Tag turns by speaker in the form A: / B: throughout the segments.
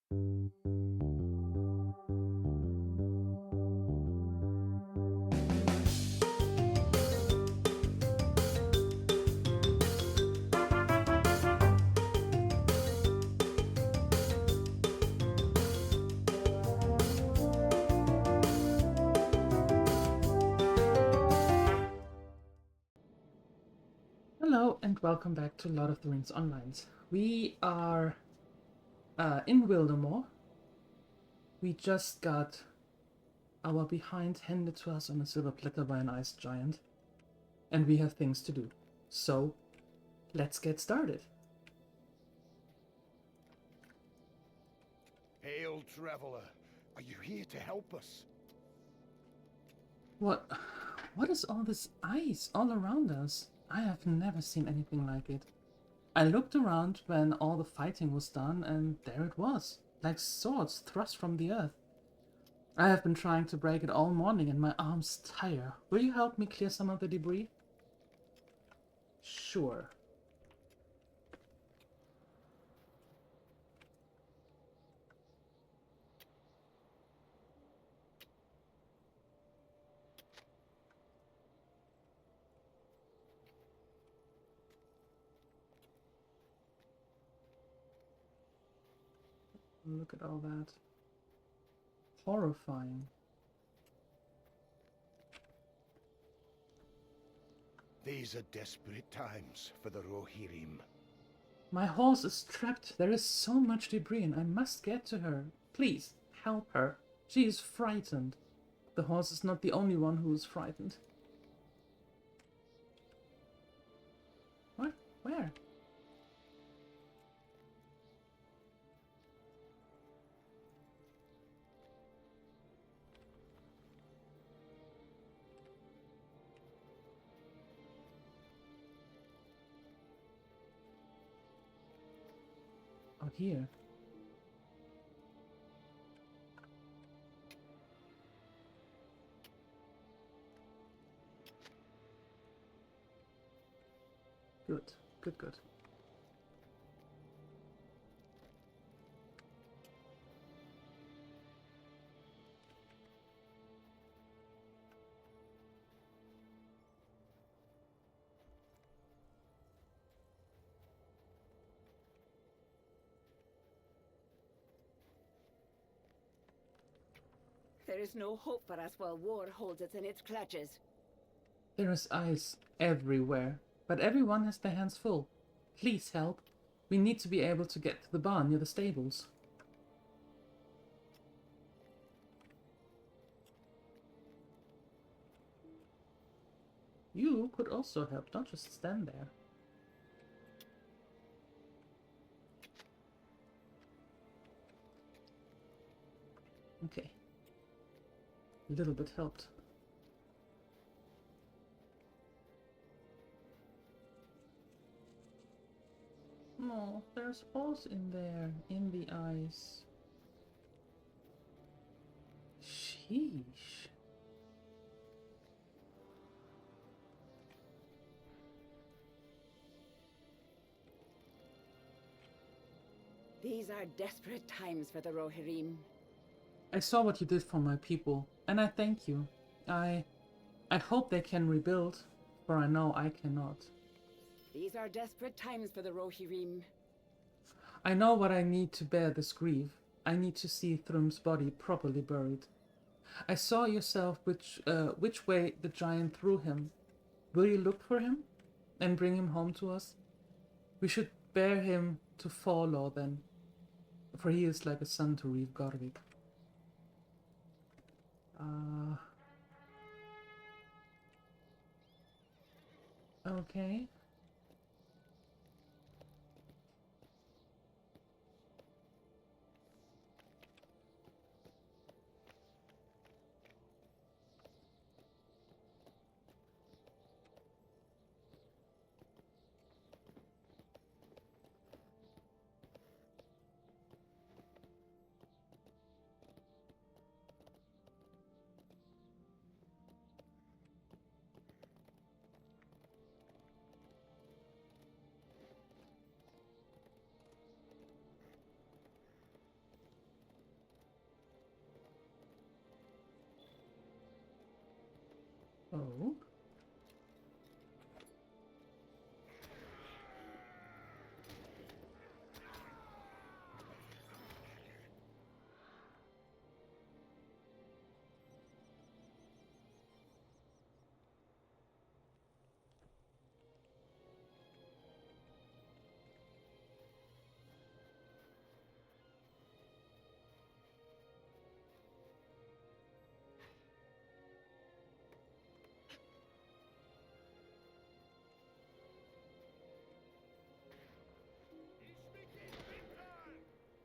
A: Hello and welcome back to Lord of the Rings Online. We are in Wildermore. We just got our behind handed to us on a silver platter by an ice giant, and we have things to do. So, let's get started.
B: Hail, traveler. Are you here to help us?
A: What is all this ice all around us? I have never seen anything like it. I looked around when all the fighting was done, and there it was, like swords thrust from the earth. I have been trying to break it all morning and my arms tire. Will you help me clear some of the debris? Sure. Look at all that. Horrifying.
B: These are desperate times for the Rohirrim.
A: My horse is trapped. There is so much debris and I must get to her. Please, help her. She is frightened. The horse is not the only one who is frightened. What? Where? Oh, here. Good, good, good.
C: There is no hope for us while war holds us in its clutches.
A: There is ice everywhere, but everyone has their hands full. Please help. We need to be able to get to the barn near the stables. You could also help, don't just stand there. Okay. A little bit helped. Oh, there's holes in there, in the ice. Sheesh.
C: These are desperate times for the Rohirrim.
A: I saw what you did for my people, and I thank you. I hope they can rebuild, for I know I cannot.
C: These are desperate times for the Rohirrim.
A: I know what I need to bear this grief. I need to see Thrum's body properly buried. I saw yourself which way the giant threw him. Will you look for him and bring him home to us? We should bear him to Forlaw then, for he is like a son to Reeve Gorvik. Okay.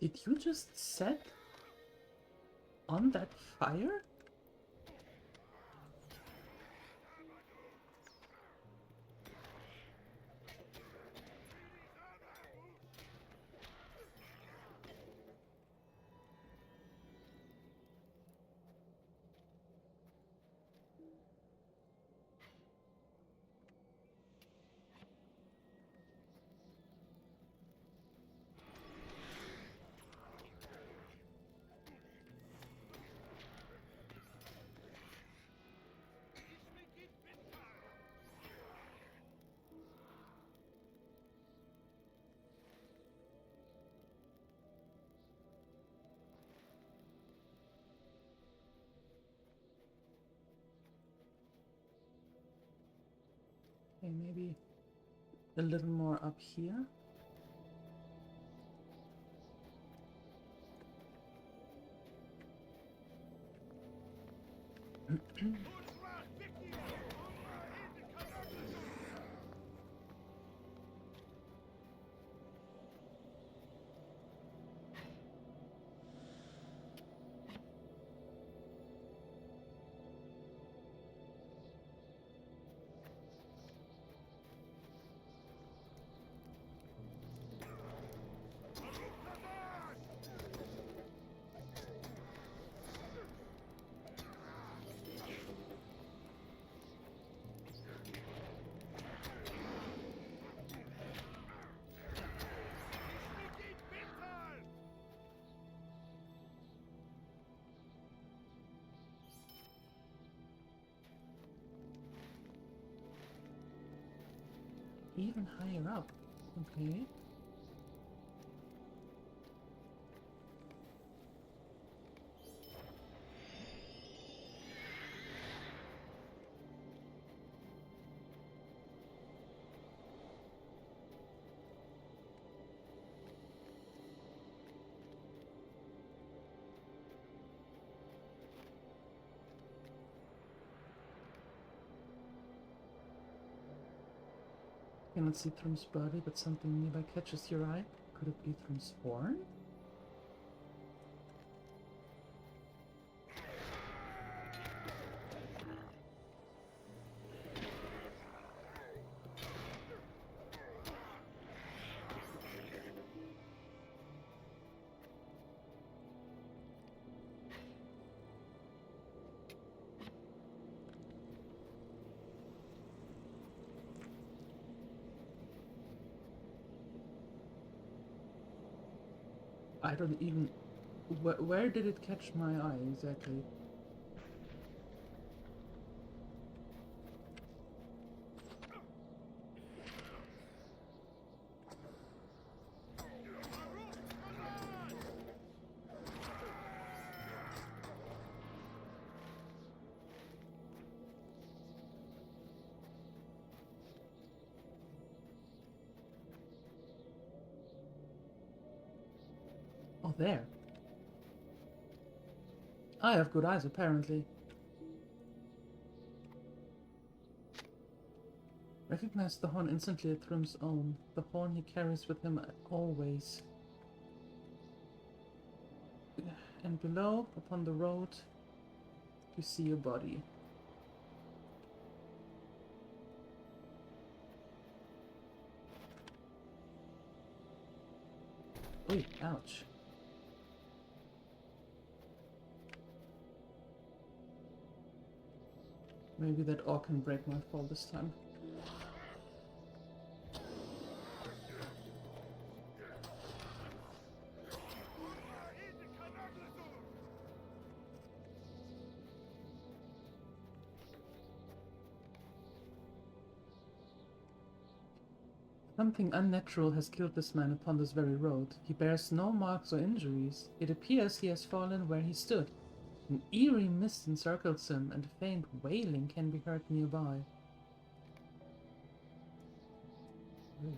A: Did you just set on that fire? Okay, maybe a little more up here. Even higher up. Okay. Cannot see Thrum's body, but something nearby catches your eye. Could it be Thrum's horn? I don't even... Where did it catch my eye exactly? Oh, there. I have good eyes, apparently. Recognize the horn instantly at Thrum's own. The horn he carries with him always. And below, upon the road, you see a body. Oy, ouch. Maybe that orc can break my fall this time. Something unnatural has killed this man upon this very road. He bears no marks or injuries. It appears he has fallen where he stood. An eerie mist encircles him, and a faint wailing can be heard nearby. Ooh.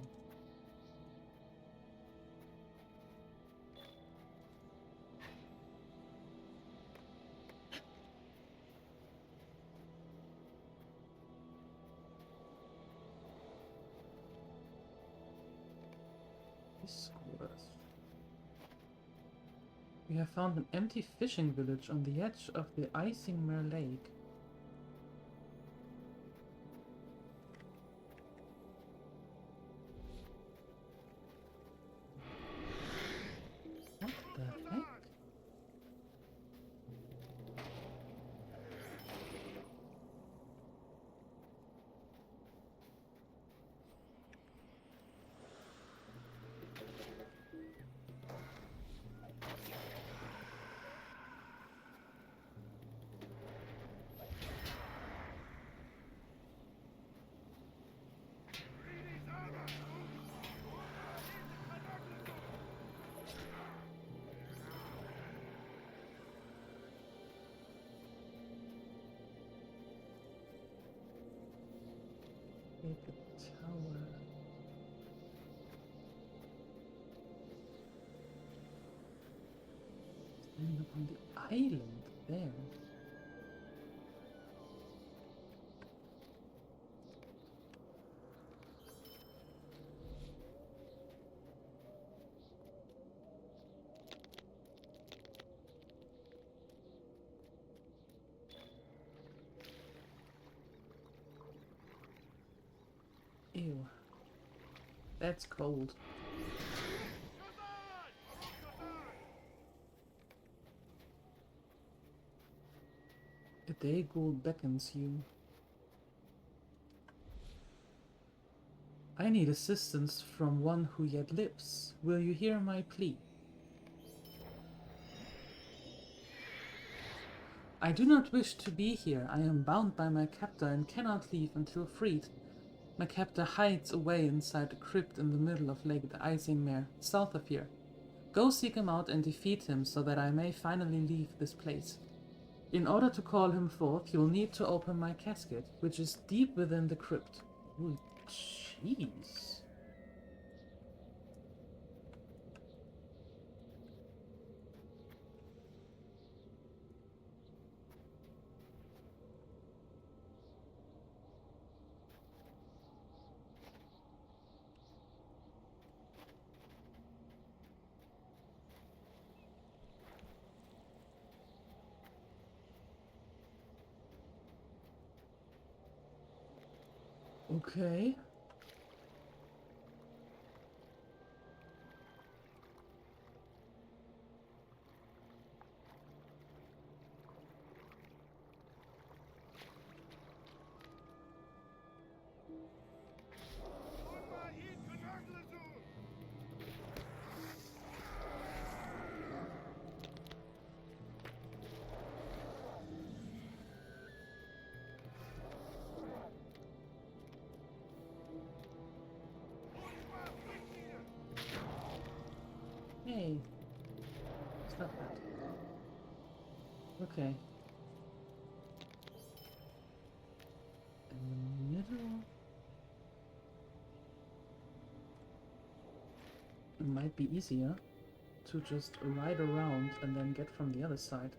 A: This was... We have found an empty fishing village on the edge of the Isingmere Lake. What the heck? The tower. Standing up on the island there. Ew. That's cold. A day ghoul beckons you. I need assistance from one who yet lives. Will you hear my plea? I do not wish to be here. I am bound by my captor and cannot leave until freed. My captor hides away inside a crypt in the middle of Lake Isingmere, south of here. Go seek him out and defeat him so that I may finally leave this place. In order to call him forth, you'll need to open my casket, which is deep within the crypt. Ooh, jeez. Okay. Hey. Stop that. Okay. In the middle. It might be easier to just ride around and then get from the other side.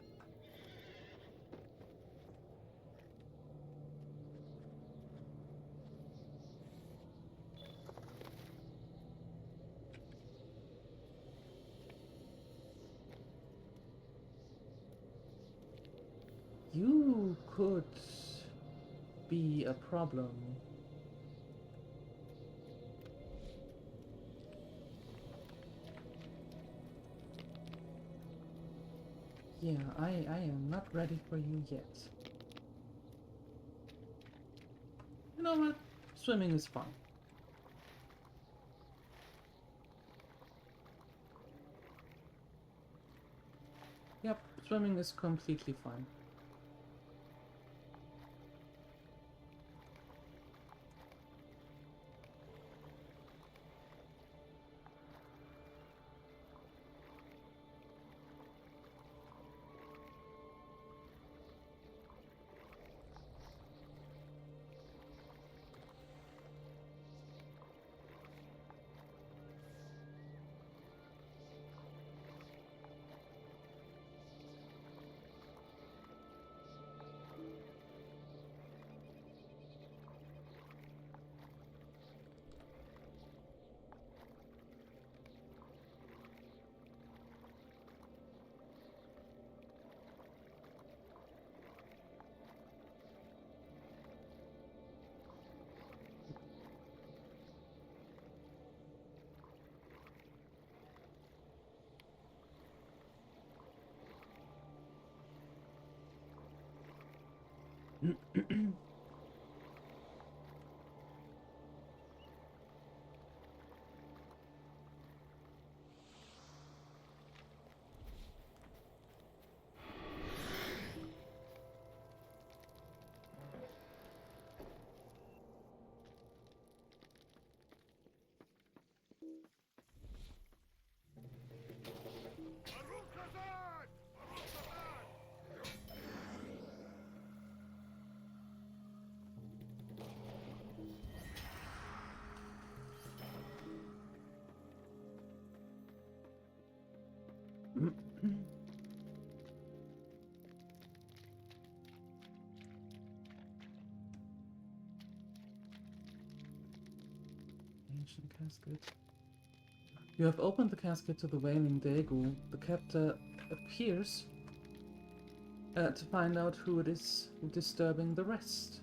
A: You could be a problem. Yeah, I am not ready for you yet. You know what? Swimming is fun. Yep, swimming is completely fine. Ancient casket. You have opened the casket to the Wailing Daegu. The captor appears to find out who it is disturbing the rest.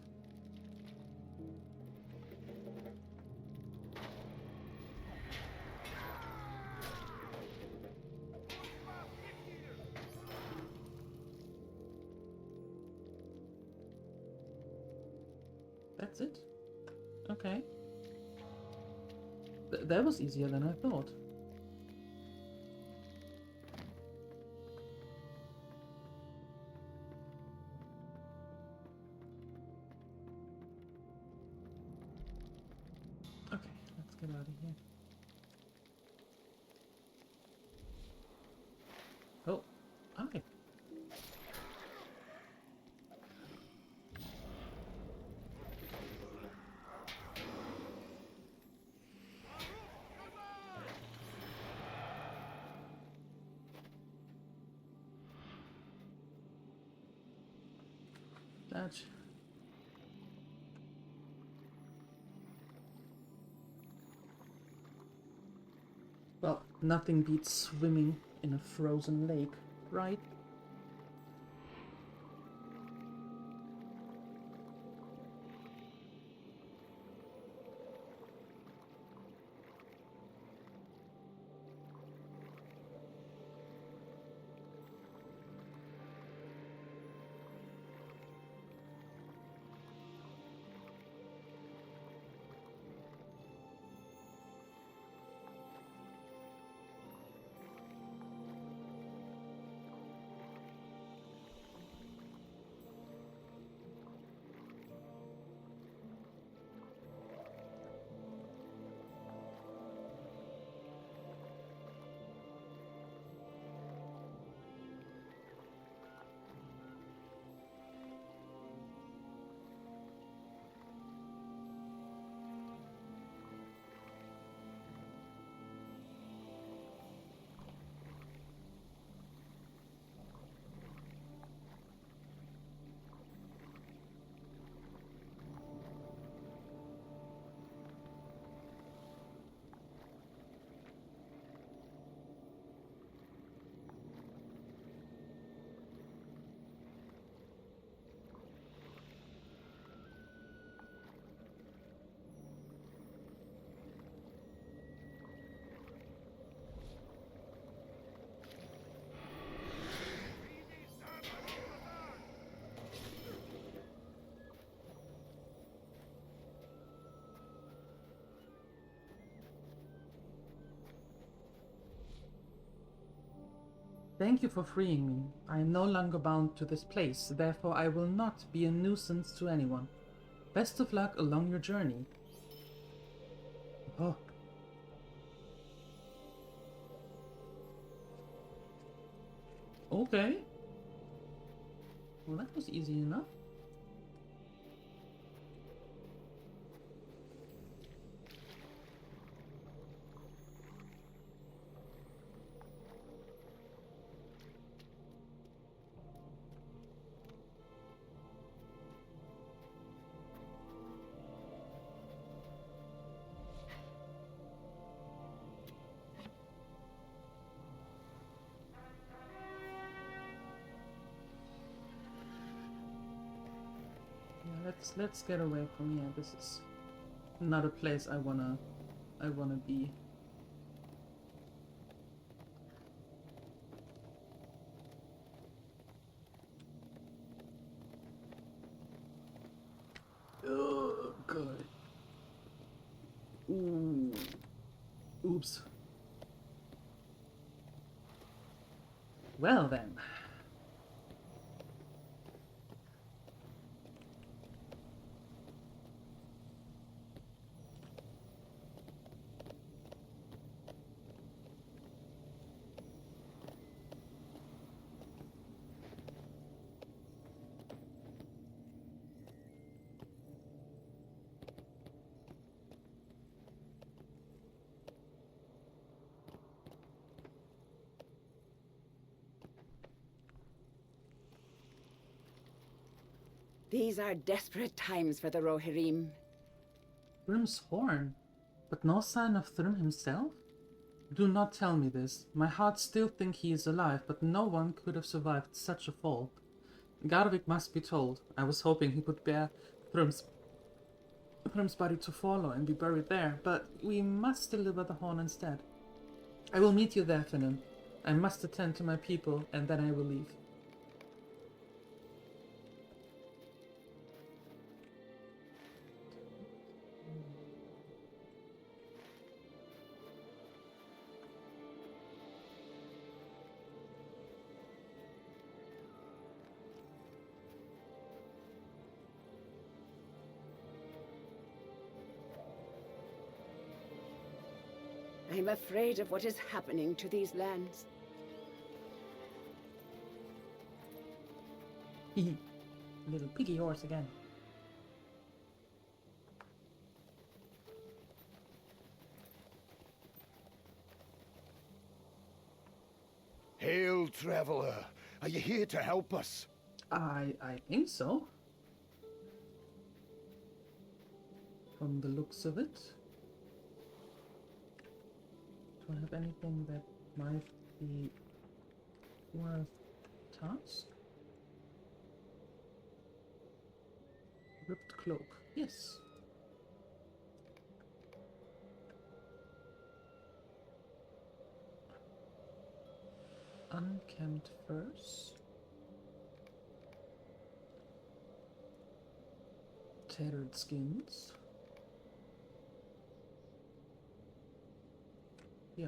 A: That's it? Okay. That was easier than I thought. Okay, let's get out of here. Oh, hi. Dodge. Well, nothing beats swimming in a frozen lake, right? Thank you for freeing me. I am no longer bound to this place, therefore I will not be a nuisance to anyone. Best of luck along your journey. Oh. Okay. Well, that was easy enough. Let's get away from here. This is not a place I wanna be. Well then.
C: These are desperate times for the Rohirrim.
A: Thrym's horn? But no sign of Thrym himself? Do not tell me this. My heart still thinks he is alive, but no one could have survived such a fall. Garvik must be told. I was hoping he would bear Thrym's body to follow and be buried there, but we must deliver the horn instead. I will meet you there, Finan. I must attend to my people, and then I will leave.
C: I'm afraid of what is happening to these lands.
A: Little piggy horse again.
B: Hail, traveler. Are you here to help us?
A: I think so. From the looks of it. Do I have anything that might be worth task? Ripped cloak. Yes. Unkempt furs. Tattered skins. Yeah.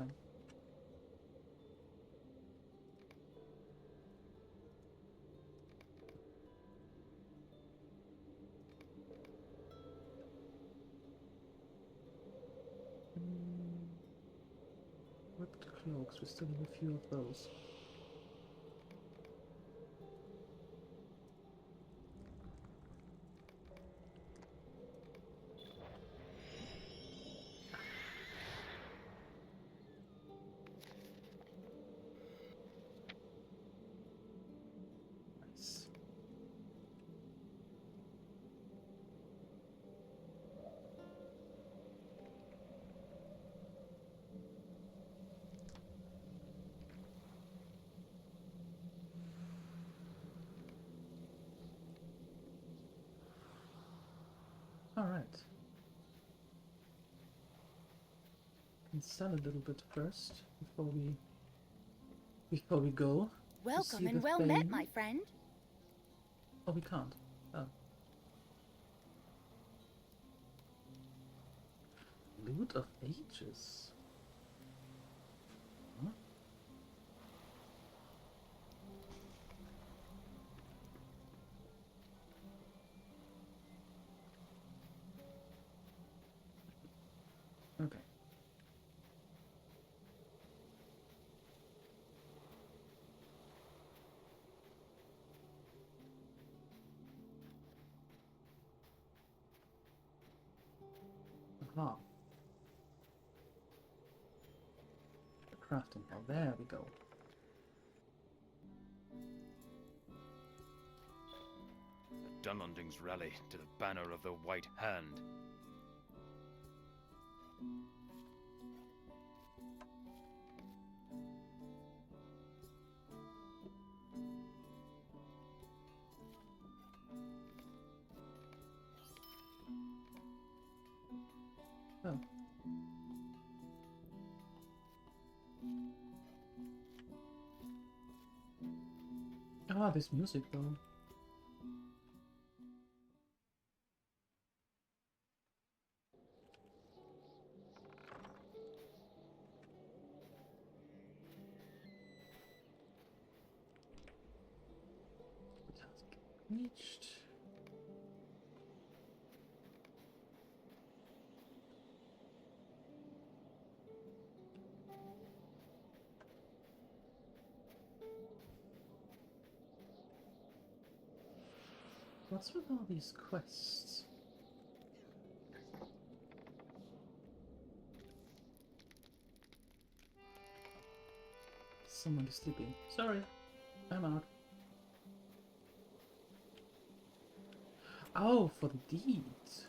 A: Ripped cloaks. We still have a few of those. Nice. All right. Can sell a little bit first before we go.
D: Welcome and well met, my friend.
A: Oh, we can't. Oh. Loot of ages. Huh? Okay. Aha. The crafting hall. There we go.
E: The Dunlundings rally to the banner of the White Hand.
A: Oh. Ah, this music though. reached. What's with all these quests? Someone is sleeping. Sorry, I'm out. Oh, for the deeds.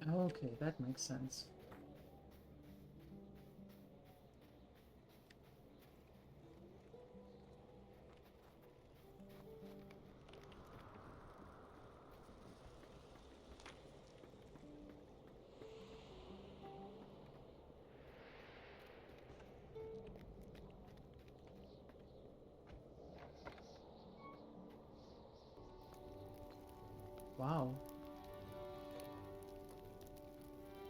A: Okay, that makes sense. Wow.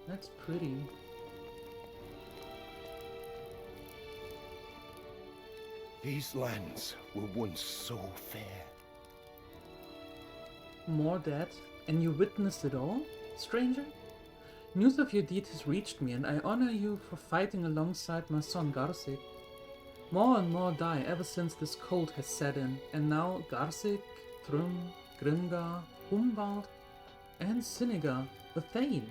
A: That's pretty.
B: These lands were once so fair.
A: More dead, and you witnessed it all, stranger? News of your deed has reached me, and I honor you for fighting alongside my son Garsik. More and more die ever since this cold has set in, and now Garsik, Thrym, Grimgar, Humbald, and Sinigar, the Thane.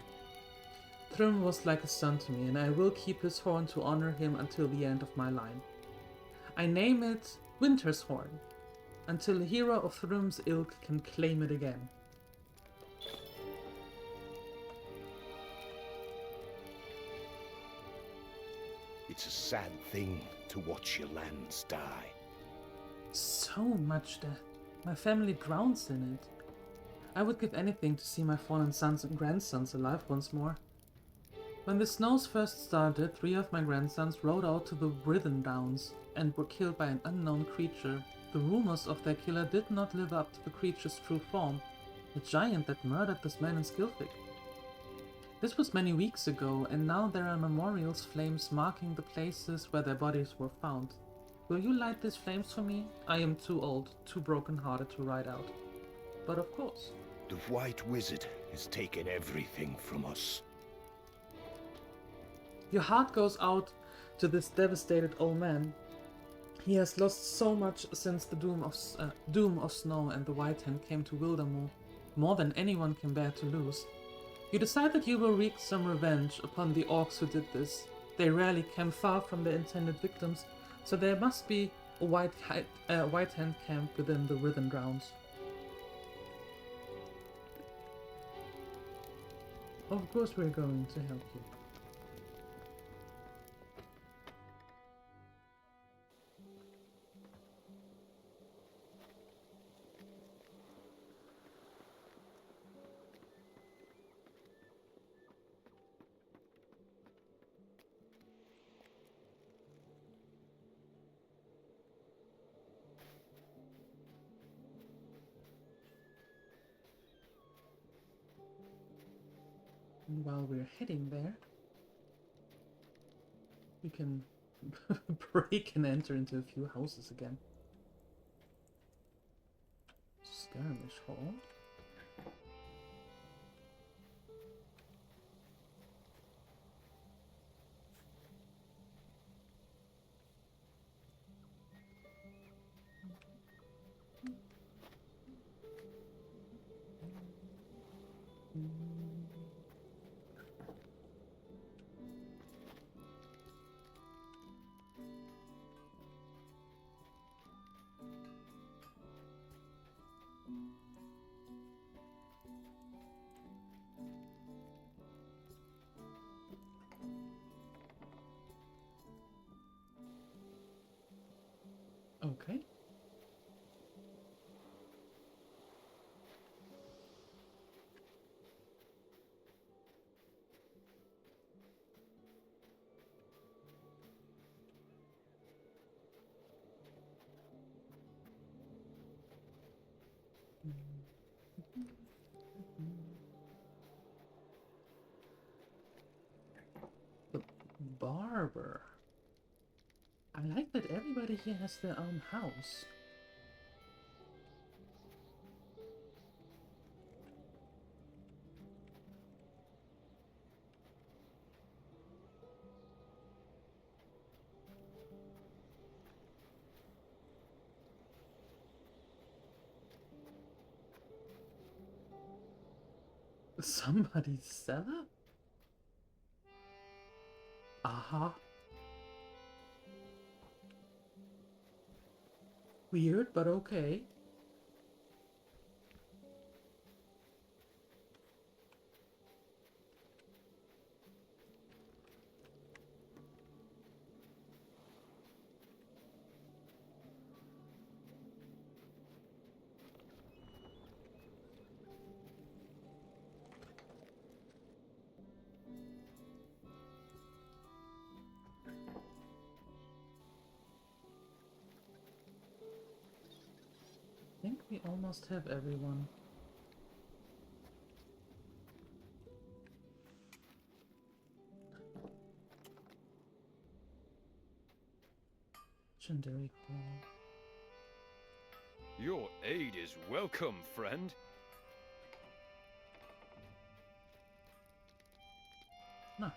A: Thrym was like a son to me, and I will keep his horn to honor him until the end of my line. I name it Winter's Horn, until a hero of Thrym's ilk can claim it again.
B: It's a sad thing to watch your lands die.
A: So much death. My family drowns in it. I would give anything to see my fallen sons and grandsons alive once more. When the snows first started, 3 of my grandsons rode out to the Writhen Downs and were killed by an unknown creature. The rumors of their killer did not live up to the creature's true form, the giant that murdered this man in Skilfig. This was many weeks ago, and now there are memorials flames marking the places where their bodies were found. Will you light these flames for me? I am too old, too broken-hearted to ride out. But of course.
B: The White Wizard has taken everything from us.
A: Your heart goes out to this devastated old man. He has lost so much since the doom of Snow and the White Hand came to Wildermore, more than anyone can bear to lose. You decide that you will wreak some revenge upon the orcs who did this. They rarely came far from their intended victims, so there must be a White Hand camp within the Writhen Downs. Of course we're going to help you. And while we're heading there, we can break and enter into a few houses again. Skirmish Hall. Okay. The barber. I like that everybody here has their own house. Somebody's cellar? Aha. Weird, but okay. I think we almost have everyone. Legendary Hall.
E: Your aid is welcome, friend.
A: Nice.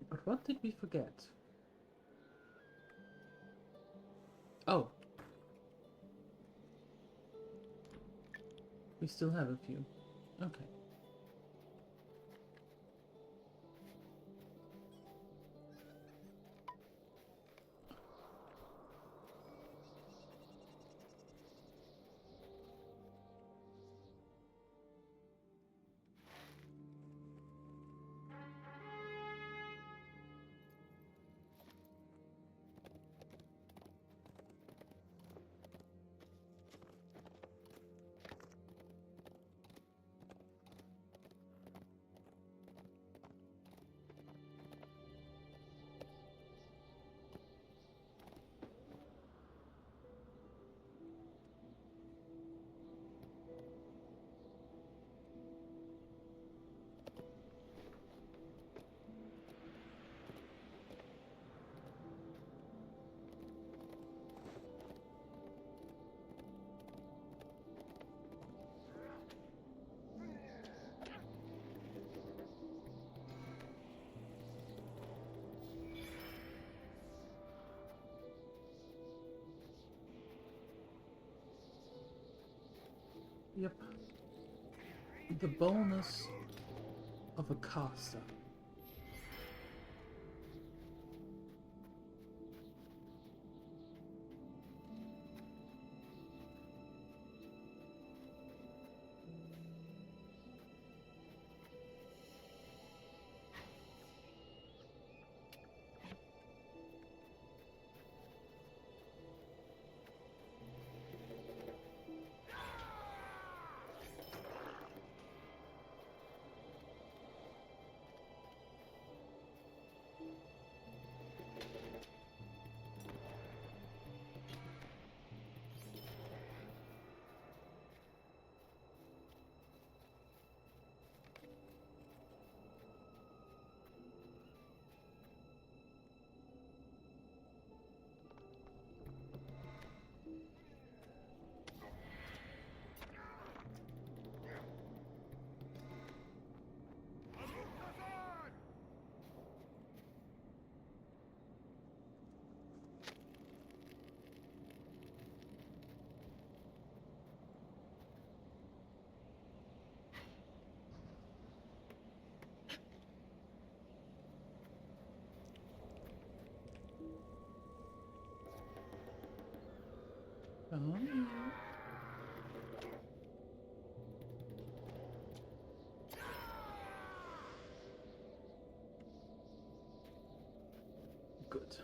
A: But what did we forget? Oh. We still have a few. Okay. Yep. The bonus of a caster. Oh, yeah. Good.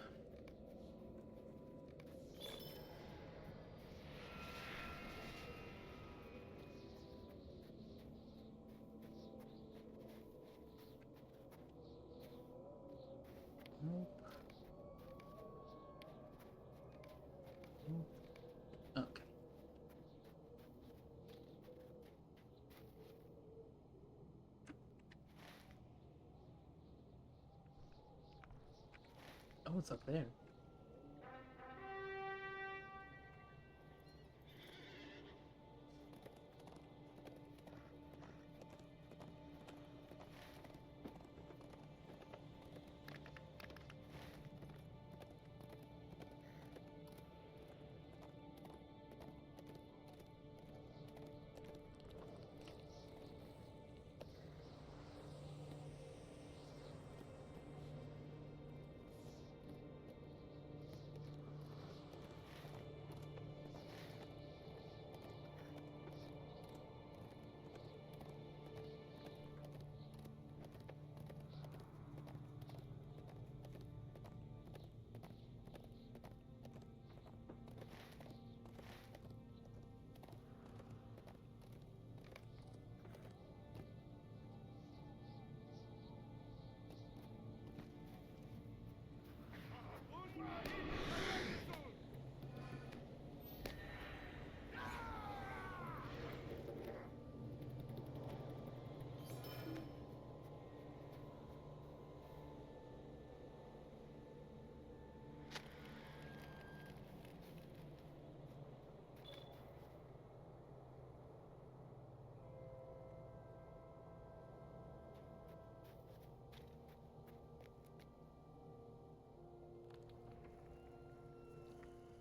A: Oh, it's up there.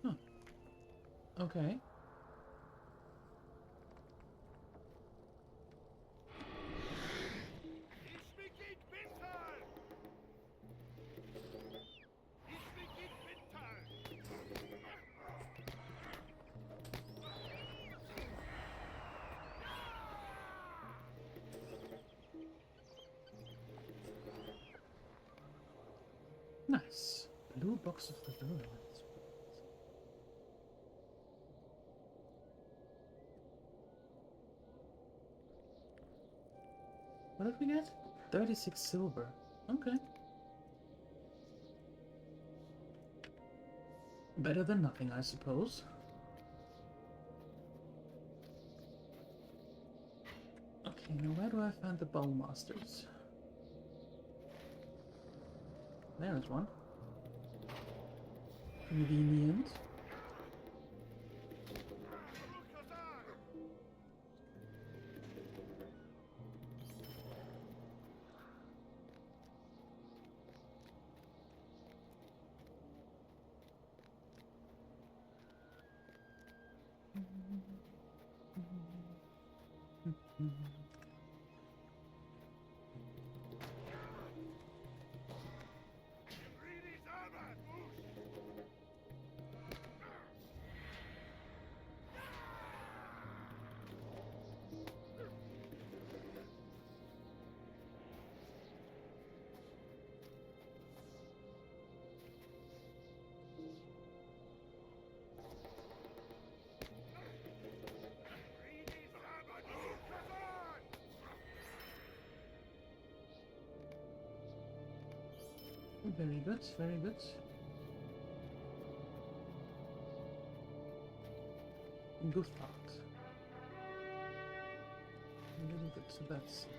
A: Huh. Okay. Nice. Blue box of the Wildermore. What did we get? 36 silver. Okay. Better than nothing, I suppose. Okay, now where do I find the bowmasters? There's one. Convenient. Very good, very good. Good thought. A little bit to that side.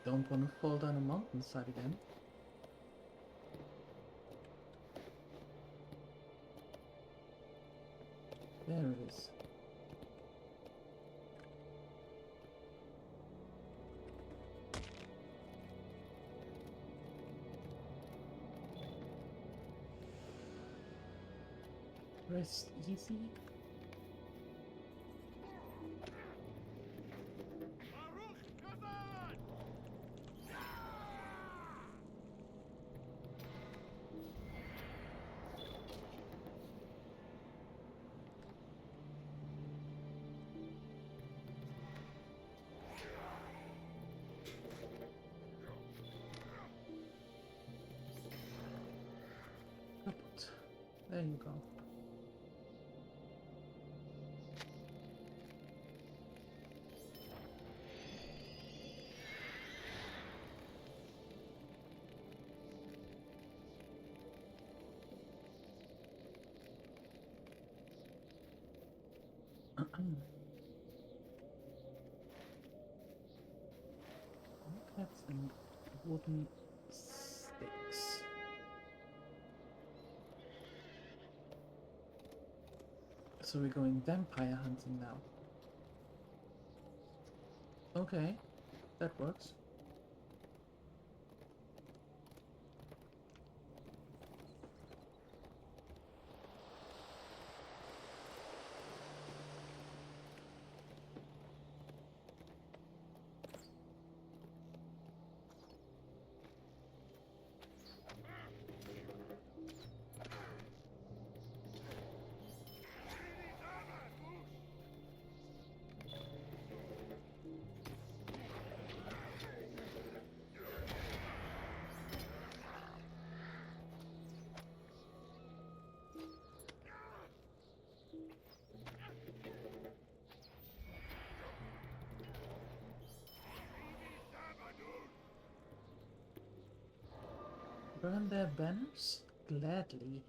A: Don't want to fall down a mountainside again. There it is. Rest easy. Kaput. There you go. buckets and wooden sticks. So we're going vampire hunting now. Okay, that works. Burn their banners? Gladly.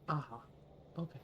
A: Aha. Okay.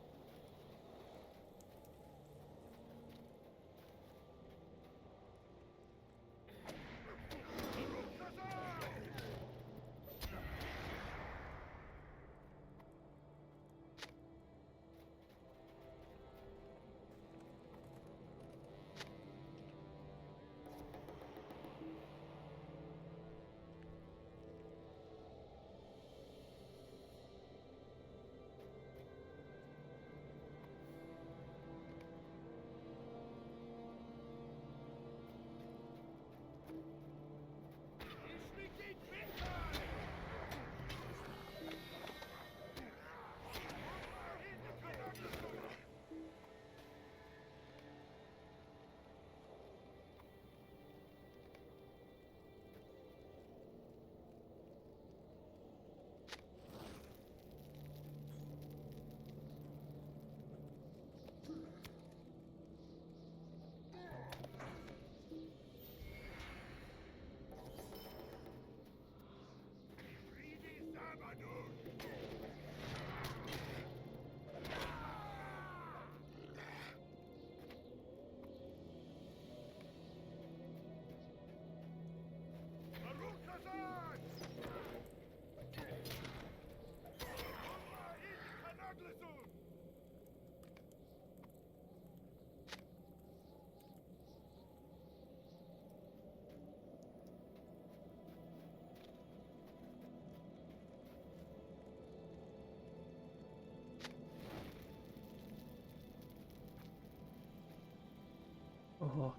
A: Oh.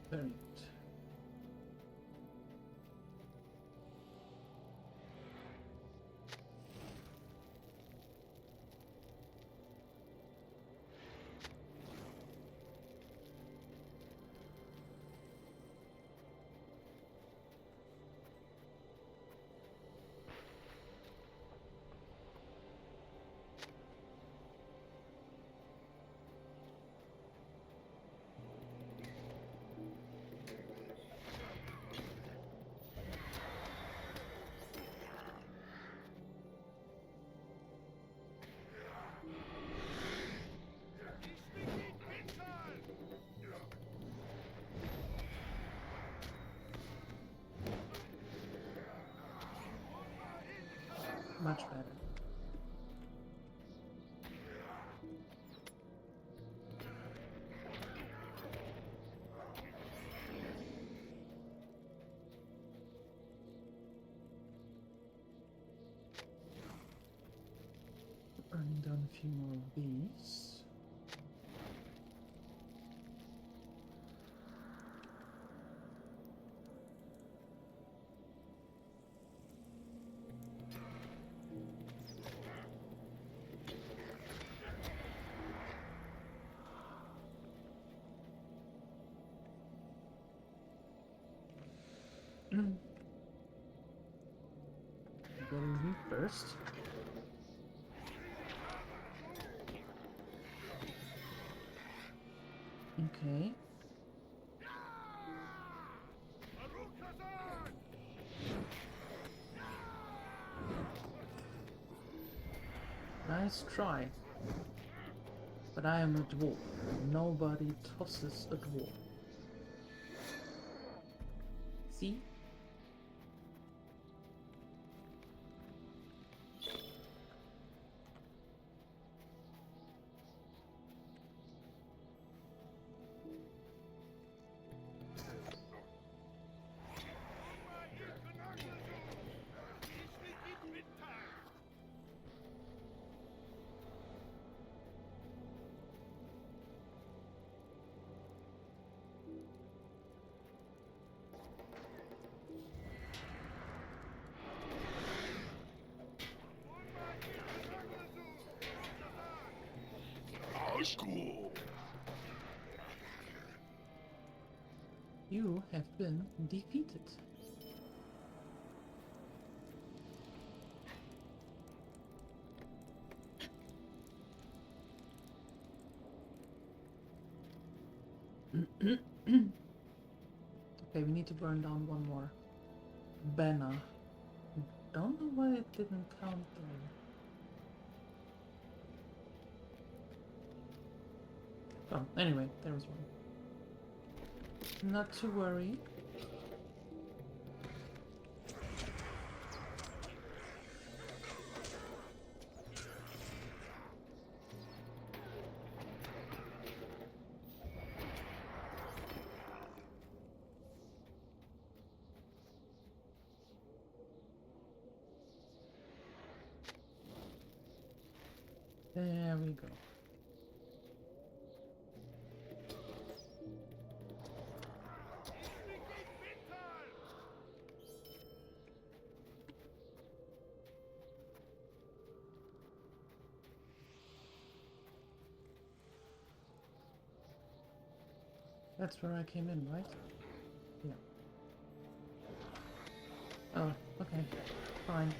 A: Very good. Much better. Burning down a few more of these. Getting you first. Okay. Nice try. But I am a dwarf. Nobody tosses a dwarf. See?
B: School.
A: You have been defeated. Okay, we need to burn down one more banner. Don't know why it didn't count though. Oh, anyway, there was one. Not to worry. There we go. That's where I came in, right? Yeah. Oh, okay. Fine.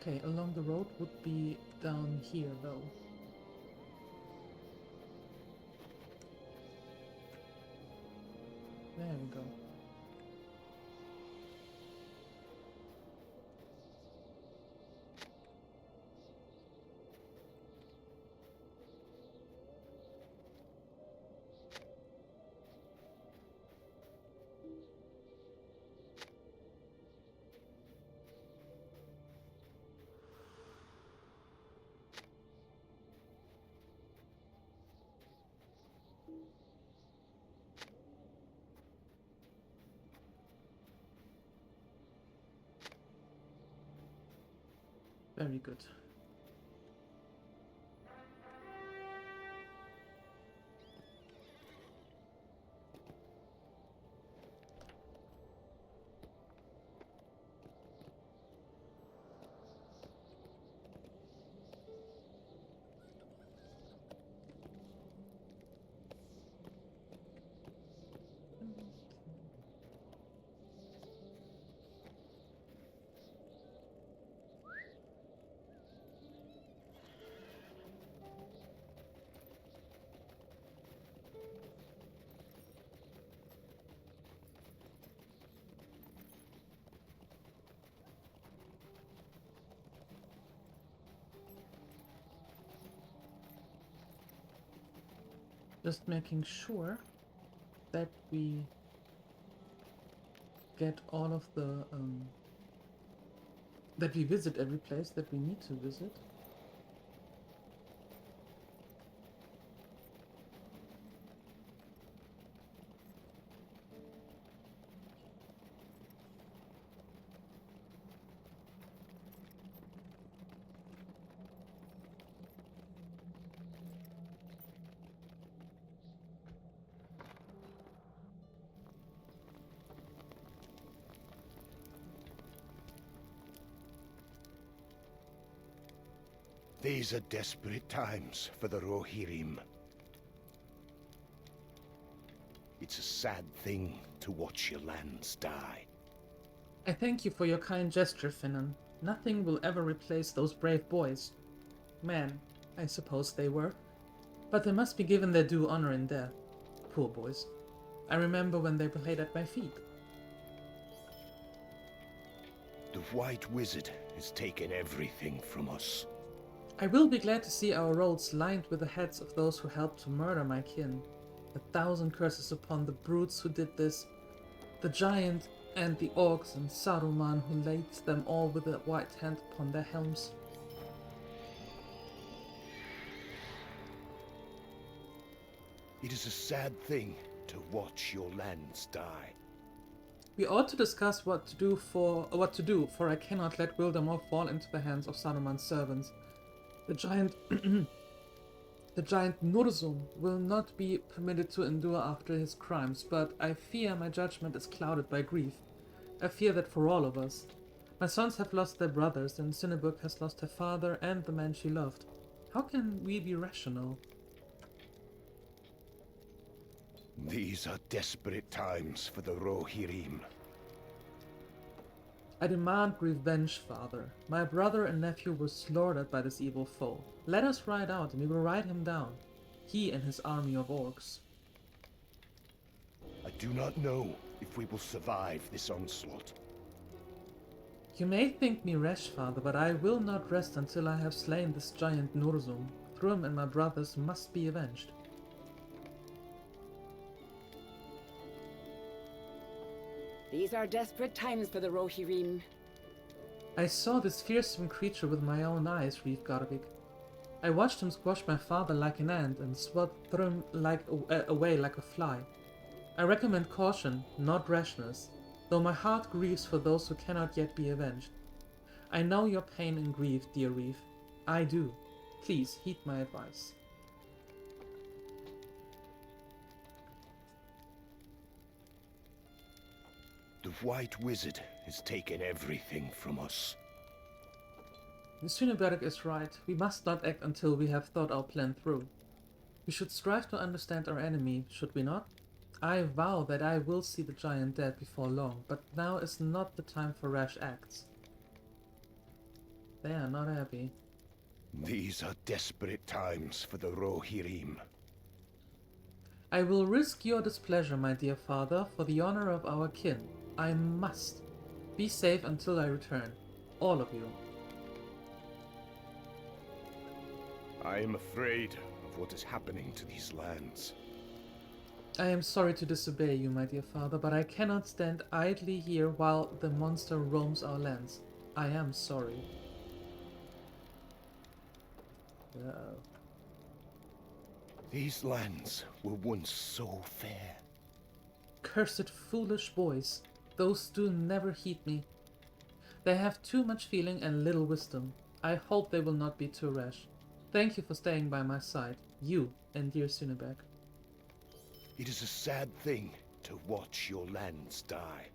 A: Okay, along the road would be down here though. There we go. Very good. Just making sure that we get all of the that we visit every place that we need to visit.
B: These are desperate times for the Rohirrim. It's a sad thing to watch your lands die.
A: I thank you for your kind gesture, Finnan. Nothing will ever replace those brave boys. Men, I suppose they were. But they must be given their due honor in death. Poor boys. I remember when they played at my feet.
B: The White Wizard has taken everything from us.
A: I will be glad to see our roads lined with the heads of those who helped to murder my kin. 1,000 curses upon the brutes who did this, the giant and the orcs and Saruman who laid them all with a white hand upon their helms.
B: It is a sad thing to watch your lands die.
A: We ought to discuss what to do, for I cannot let Wildermore fall into the hands of Saruman's servants. The giant Nurzum will not be permitted to endure after his crimes, but I fear my judgment is clouded by grief. I fear that for all of us. My sons have lost their brothers, and Cinnaburg has lost her father and the man she loved. How can we be rational?
B: These are desperate times for the Rohirrim.
A: I demand revenge, father. My brother and nephew were slaughtered by this evil foe. Let us ride out and we will ride him down. He and his army of orcs.
B: I do not know if we will survive this onslaught.
A: You may think me rash, father, but I will not rest until I have slain this giant Nurzum. Thrym and my brothers must be avenged.
C: These are desperate times for the Rohirrim.
A: I saw this fearsome creature with my own eyes, Reeve Garvik. I watched him squash my father like an ant and swat Thrym away like a fly. I recommend caution, not rashness, though my heart grieves for those who cannot yet be avenged. I know your pain and grief, dear Reeve. I do. Please heed my advice.
B: The White Wizard has taken everything from us.
A: Cinnaburg is right. We must not act until we have thought our plan through. We should strive to understand our enemy, should we not? I vow that I will see the giant dead before long, but now is not the time for rash acts. They are not happy.
B: These are desperate times for the Rohirrim.
A: I will risk your displeasure, my dear father, for the honor of our kin. I must. Be safe until I return. All of you.
B: I am afraid of what is happening to these lands.
A: I am sorry to disobey you, my dear father, but I cannot stand idly here while the monster roams our lands. I am sorry.
B: These lands were once so fair.
A: Cursed foolish boys. Those do never heed me. They have too much feeling and little wisdom. I hope they will not be too rash. Thank you for staying by my side, you and dear Sunebek.
B: It is a sad thing to watch your lands die.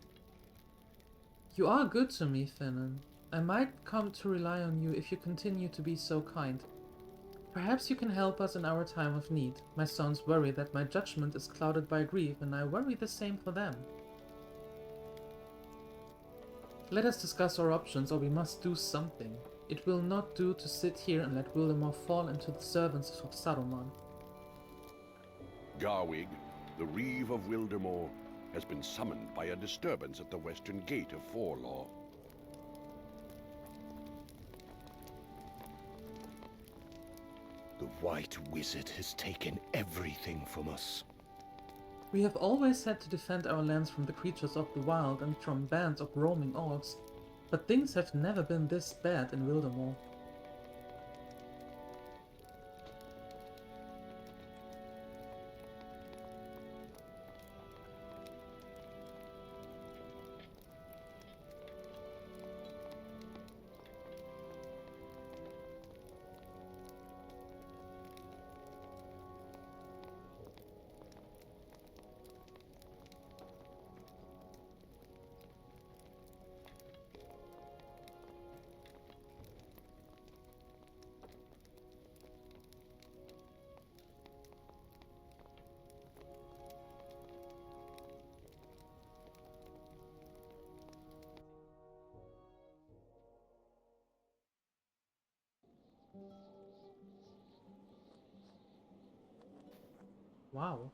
A: You are good to me, Finnan. I might come to rely on you if you continue to be so kind. Perhaps you can help us in our time of need. My sons worry that my judgment is clouded by grief, and I worry the same for them. Let us discuss our options, or we must do something. It will not do to sit here and let Wildermore fall into the servants of Saruman.
F: Garwig, the Reeve of Wildermore, has been summoned by a disturbance at the western gate of Forlaw.
B: The White Wizard has taken everything from us.
A: We have always had to defend our lands from the creatures of the wild and from bands of roaming orcs, but things have never been this bad in Wildermore. Wow.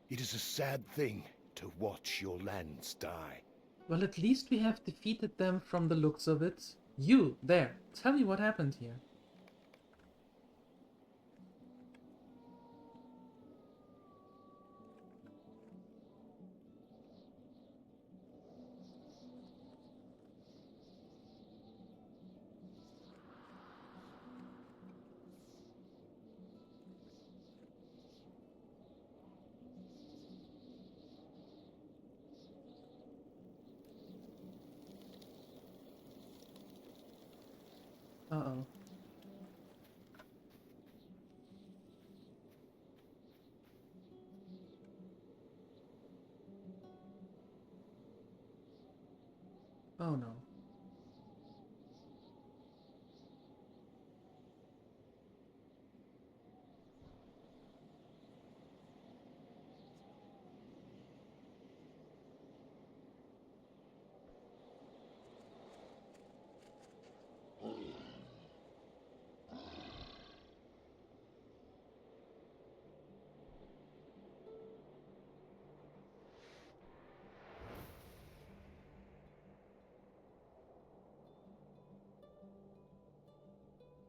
B: It is a sad thing to watch your lands die.
A: Well, at least we have defeated them from the looks of it. You, there, tell me what happened here. Uh-oh. Oh no.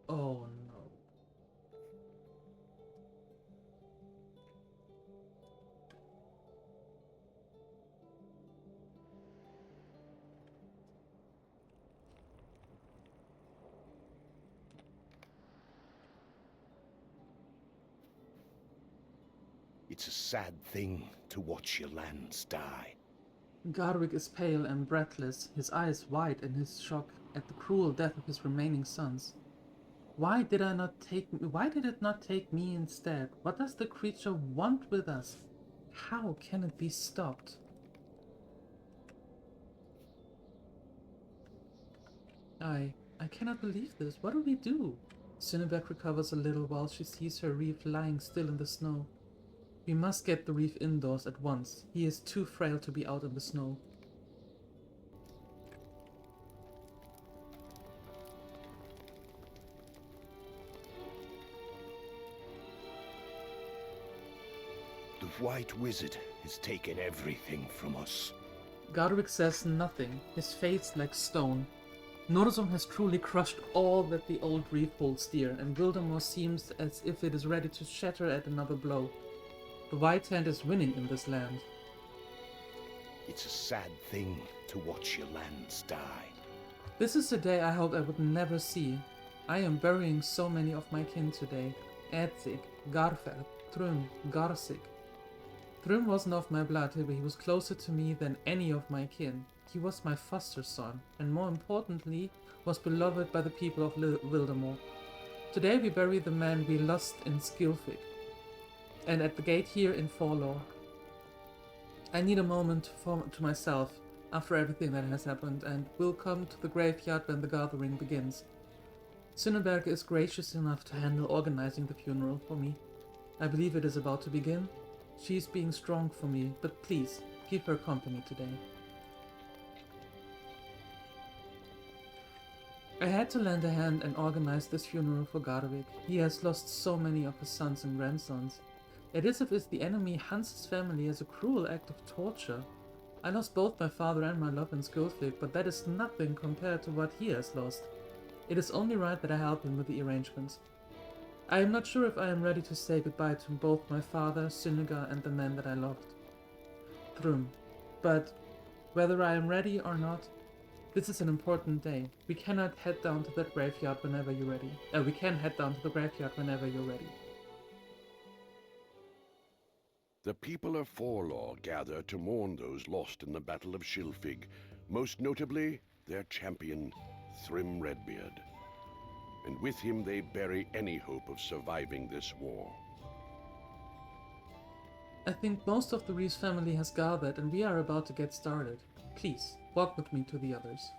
A: Oh no.
B: It's a sad thing to watch your lands die.
A: Garwick is pale and breathless, his eyes wide in his shock at the cruel death of his remaining sons. Why did it not take me instead? What does the creature want with us? How can it be stopped? I cannot believe this. What do we do? Cinnabec recovers a little while she sees her reef lying still in the snow. We must get the reef indoors at once. He is too frail to be out in the snow.
B: White Wizard has taken everything from us.
A: Godric says nothing, his face like stone. Norzum has truly crushed all that the old reef holds dear, and Wildermore seems as if it is ready to shatter at another blow. The White Hand is winning in this land.
B: It's a sad thing to watch your lands die.
A: This is a day I hoped I would never see. I am burying so many of my kin today. Edzig, Garfer, Thrym, Garsig. Thrym wasn't of my blood, but he was closer to me than any of my kin. He was my foster son, and more importantly, was beloved by the people of Wildermore. Today we bury the man we lost in Skilfig, and at the gate here in Forlaw. I need a moment to myself after everything that has happened, and will come to the graveyard when the gathering begins. Cinneberg is gracious enough to handle organizing the funeral for me. I believe it is about to begin. She is being strong for me, but please, keep her company today. I had to lend a hand and organize this funeral for Godric. He has lost so many of his sons and grandsons. It is as if the enemy hunts his family as a cruel act of torture. I lost both my father and my love in Skilfig, but that is nothing compared to what he has lost. It is only right that I help him with the arrangements. I am not sure if I am ready to say goodbye to both my father, Synnegar, and the man that I loved. Thrym. But whether I am ready or not, this is an important day. We cannot head down to that graveyard whenever you're ready. We can head down to the graveyard whenever you're ready.
F: The people of Forlaw gather to mourn those lost in the Battle of Shilfig, most notably their champion, Thrym Redbeard. And with him they bury any hope of surviving this war.
A: I think most of the Reeves family has gathered, and we are about to get started. Please, walk with me to the others.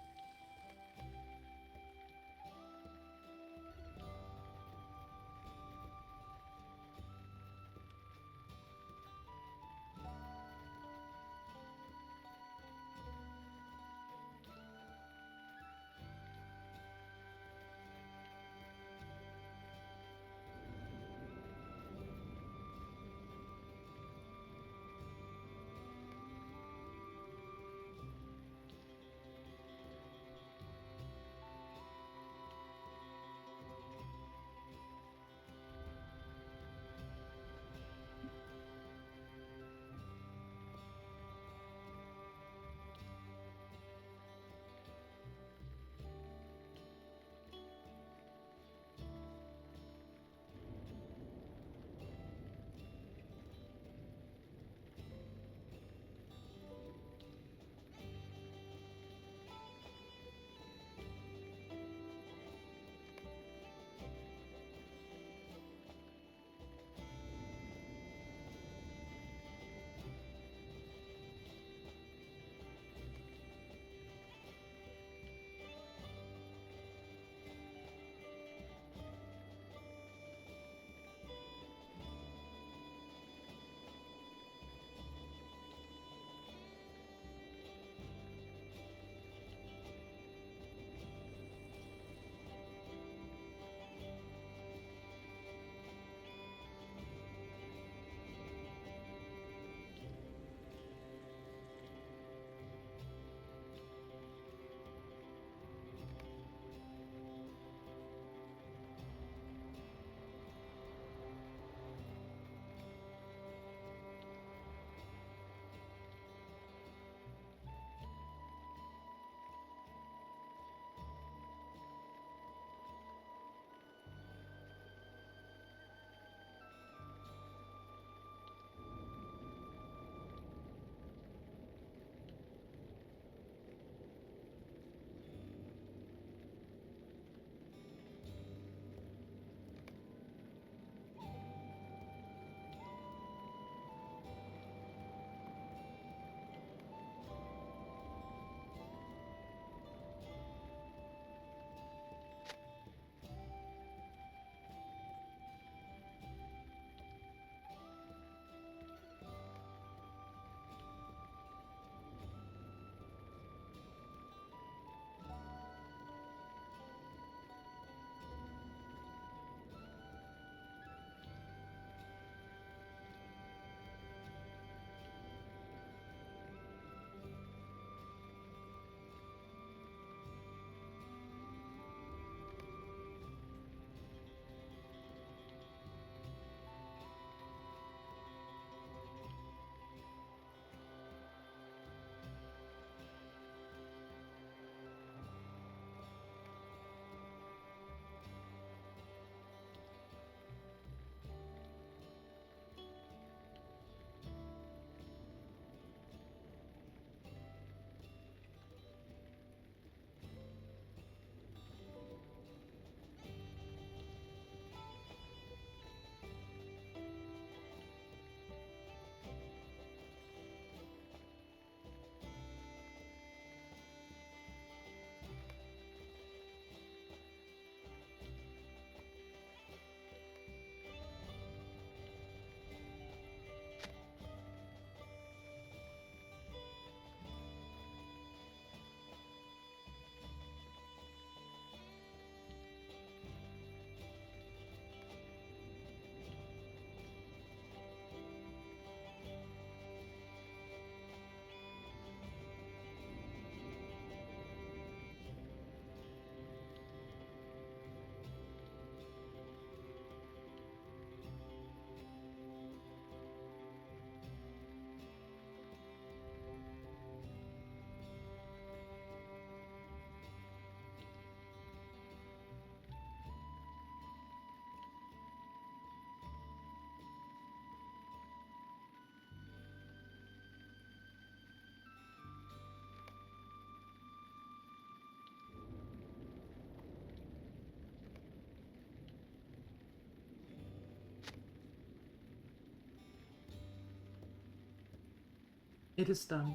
A: It is done.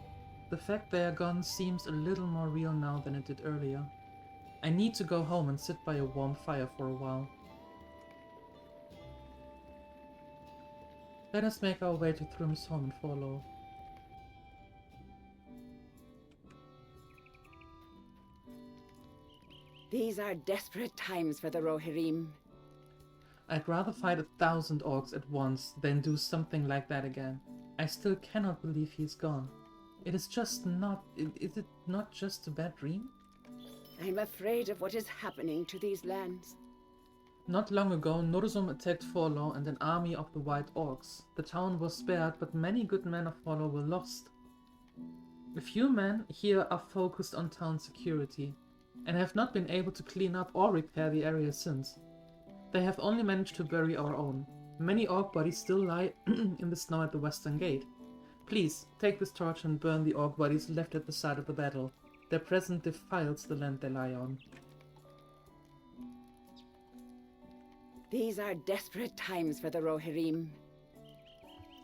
A: The fact they are gone seems a little more real now than it did earlier. I need to go home and sit by a warm fire for a while. Let us make our way to Thrym's home in Forlaw.
C: These are desperate times for the Rohirrim.
A: I'd rather fight 1,000 orcs at once than do something like that again. I still cannot believe he's gone. It is just not... Is it not just a bad dream?
C: I'm afraid of what is happening to these lands.
A: Not long ago, Norzum attacked Forlaw and an army of the White Orcs. The town was spared, but many good men of Forlaw were lost. A few men here are focused on town security, and have not been able to clean up or repair the area since. They have only managed to bury our own. Many orc bodies still lie in the snow at the western gate. Please, take this torch and burn the orc bodies left at the site of the battle. Their presence defiles the land they lie on.
C: These are desperate times for the Rohirrim.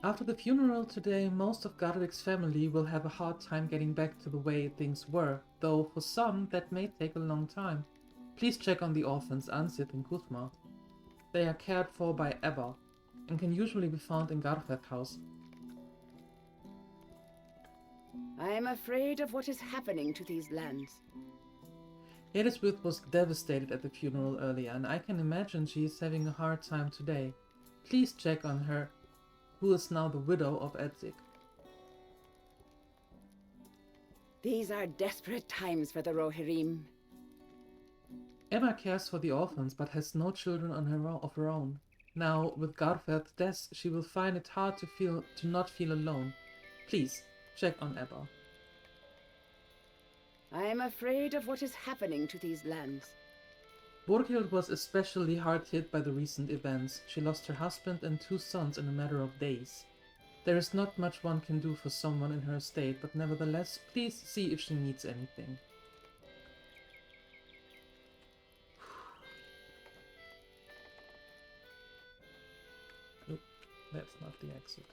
A: After the funeral today, most of Garvik's family will have a hard time getting back to the way things were, though for some that may take a long time. Please check on the orphans Ansith and Kuthma. They are cared for by Ebba, and can usually be found in Gartheth's house.
C: I am afraid of what is happening to these lands.
A: Elisabeth was devastated at the funeral earlier, and I can imagine she is having a hard time today. Please check on her, who is now the widow of Edzik.
C: These are desperate times for the Rohirrim.
A: Emma cares for the orphans, but has no children of her own. Now, with Gartheth's death, she will find it hard to not feel alone. Please, check on Ebba.
C: I am afraid of what is happening to these lands.
A: Borghild was especially hard hit by the recent events. She lost her husband and 2 sons in a matter of days. There is not much one can do for someone in her state, but nevertheless, please see if she needs anything. Oop, that's not the exit.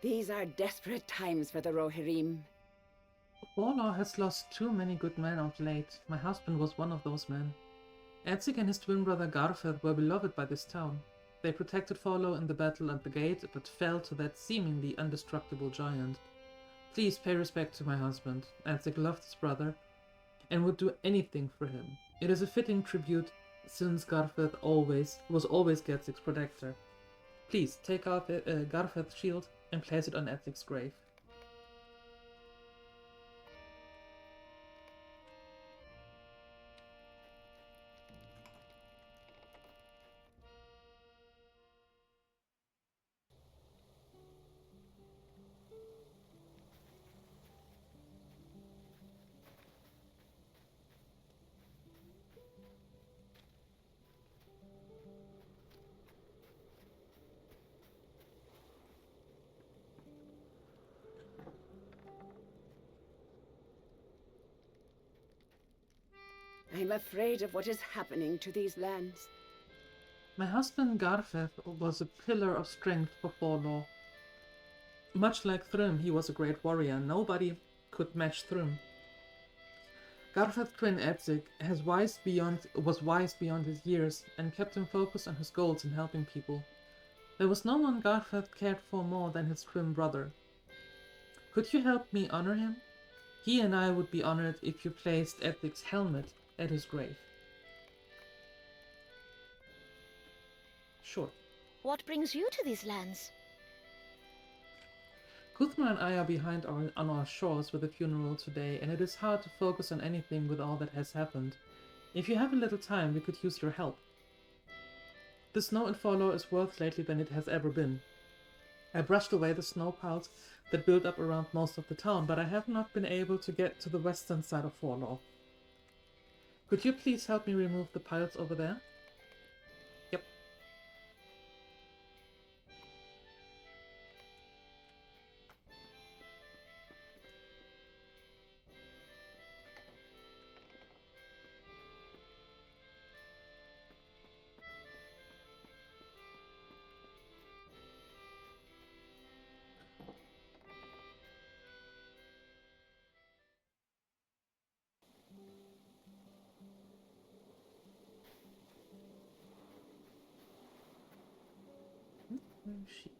C: These are desperate times for the Rohirrim.
A: Forlaw has lost too many good men of late. My husband was one of those men. Edzik and his twin brother Gartheth were beloved by this town. They protected Forlaw in the battle at the gate, but fell to that seemingly indestructible giant. Please pay respect to my husband. Edzik loved his brother, and would do anything for him. It is a fitting tribute, since Gartheth was always Getzik's protector. Please take out Gartheth's shield and place it on Edzik's grave.
C: I'm afraid of what is happening to these lands.
A: My husband Gartheth was a pillar of strength for Forlaw. Much like Thrym, he was a great warrior. Nobody could match Thrym. Gartheth's twin Edzik was wise beyond his years and kept him focused on his goals in helping people. There was no one Gartheth cared for more than his twin brother. Could you help me honor him? He and I would be honored if you placed Edzik's helmet at his grave. Sure.
D: What brings you to these lands?
A: Guthma and I are behind on our shores with the funeral today, and it is hard to focus on anything with all that has happened. If you have a little time, we could use your help. The snow in Forlor is worse lately than it has ever been. I brushed away the snow piles that built up around most of the town, but I have not been able to get to the western side of Forlor. Could you please help me remove the piles over there? Yep. Where is she?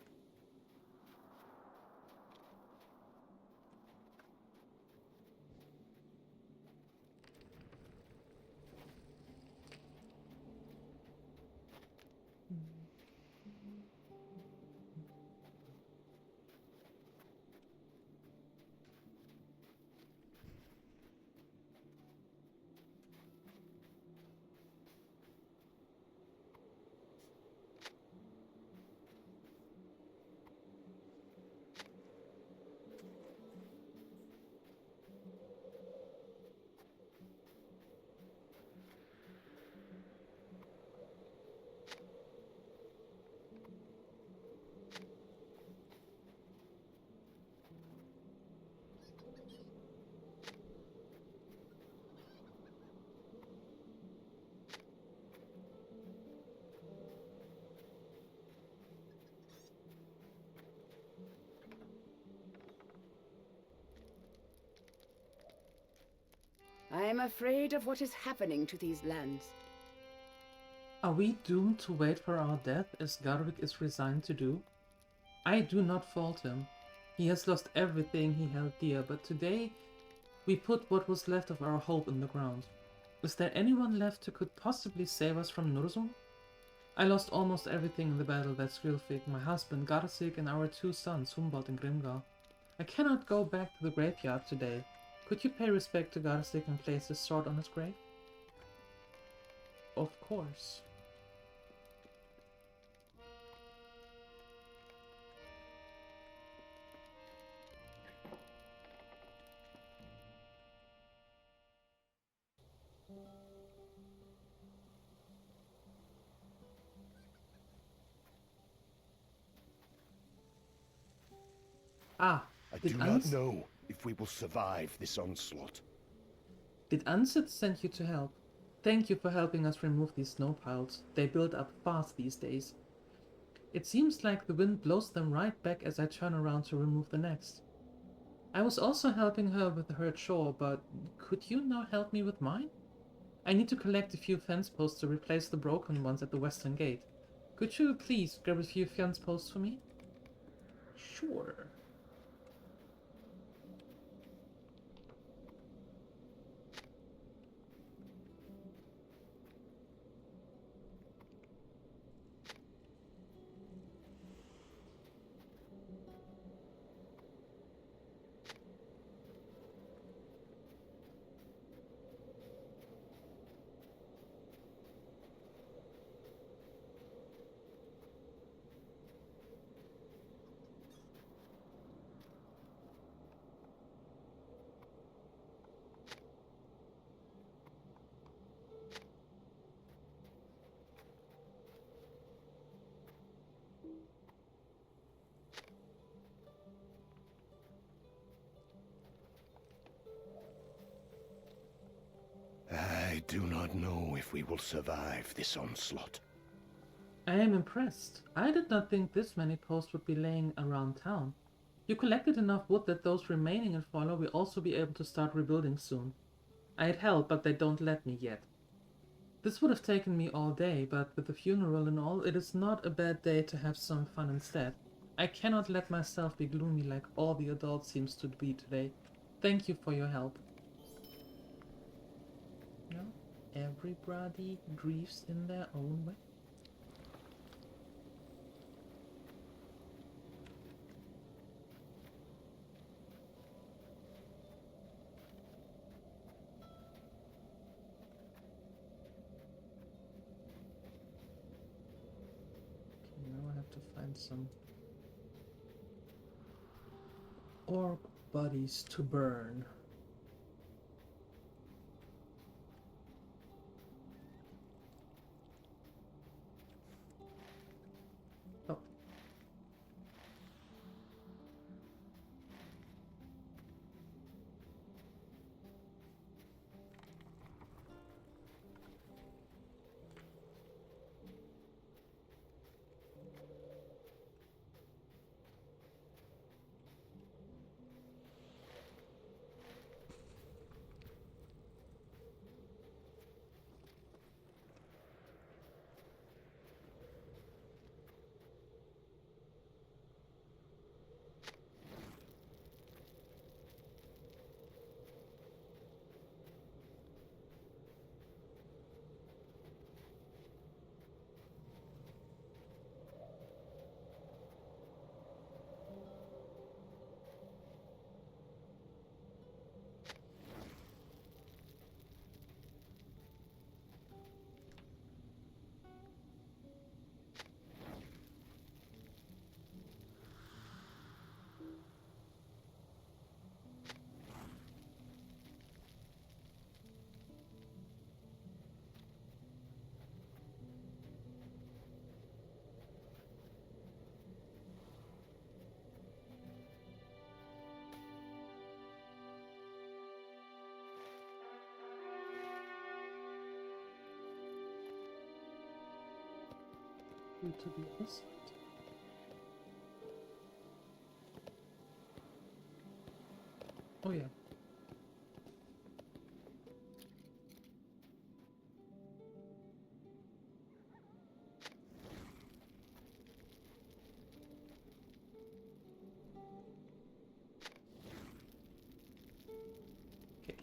C: I am afraid of what is happening to these lands.
A: Are we doomed to wait for our death as Garwick is resigned to do? I do not fault him. He has lost everything he held dear, but today we put what was left of our hope in the ground. Is there anyone left who could possibly save us from Nurzum? I lost almost everything in the battle at Skrilfig, my husband Garcig and our 2 sons, Humbert and Grimgar. I cannot go back to the graveyard today. Could you pay respect to Garcig and place his sword on his grave? Of course. Ah,
B: I do not know if we will survive this onslaught.
A: Did Ansit send you to help? Thank you for helping us remove these snow piles. They build up fast these days. It seems like the wind blows them right back as I turn around to remove the next. I was also helping her with her chore, but could you now help me with mine? I need to collect a few fence posts to replace the broken ones at the western gate. Could you please grab a few fence posts for me? Sure.
B: I do not know if we will survive this onslaught.
A: I am impressed. I did not think this many posts would be laying around town. You collected enough wood that those remaining in Fallow will also be able to start rebuilding soon. I'd help, but they don't let me yet. This would have taken me all day, but with the funeral and all, it is not a bad day to have some fun instead. I cannot let myself be gloomy like all the adults seems to be today. Thank you for your help. No, everybody grieves in their own way. some orc bodies to burn. Oh. To the other side. Oh yeah. Okay.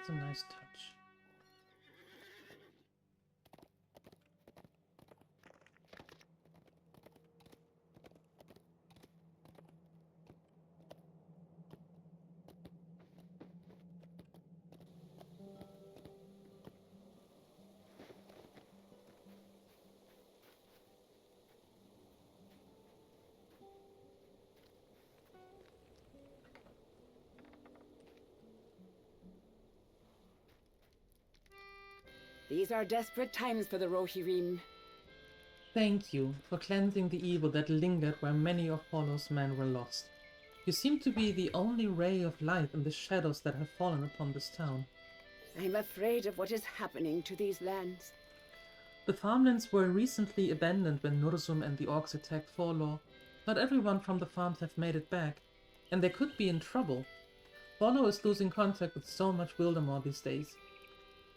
A: It's a nice touch.
C: These are desperate times for the Rohirrim.
A: Thank you for cleansing the evil that lingered where many of Hollow's men were lost. You seem to be the only ray of light in the shadows that have fallen upon this town.
C: I'm afraid of what is happening to these lands.
A: The farmlands were recently abandoned when Nurzum and the orcs attacked Forlor. Not everyone from the farms have made it back, and they could be in trouble. Forlor is losing contact with so much Wildermore these days.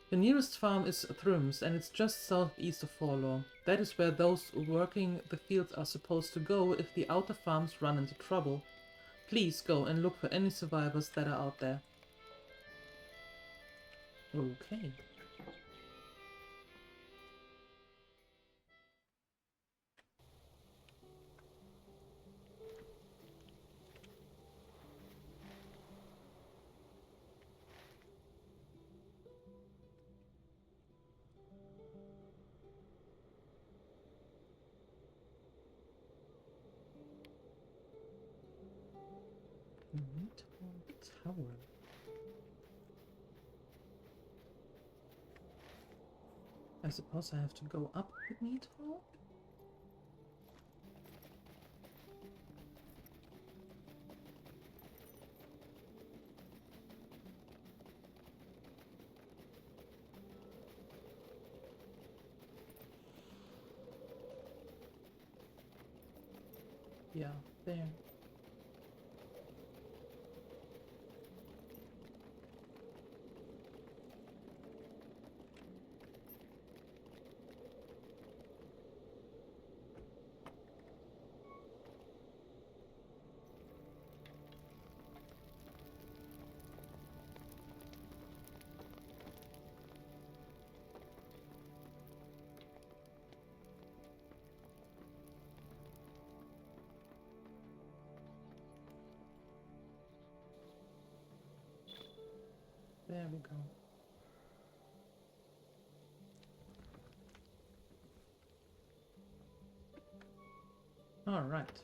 A: The nearest farm is Thrums, and it's just southeast of Forlor. That is where those working the fields are supposed to go if the outer farms run into trouble. Please go and look for any survivors that are out there. Okay. Tower. I suppose I have to go up the Meathole? Yeah, there. There we go. All right.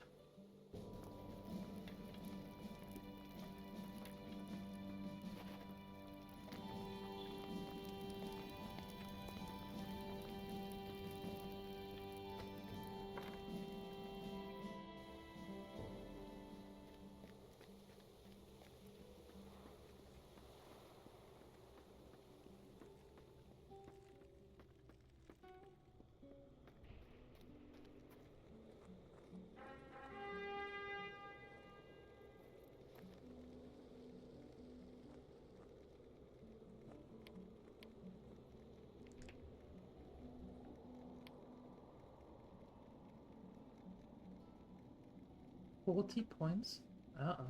A: $40. Uh-oh.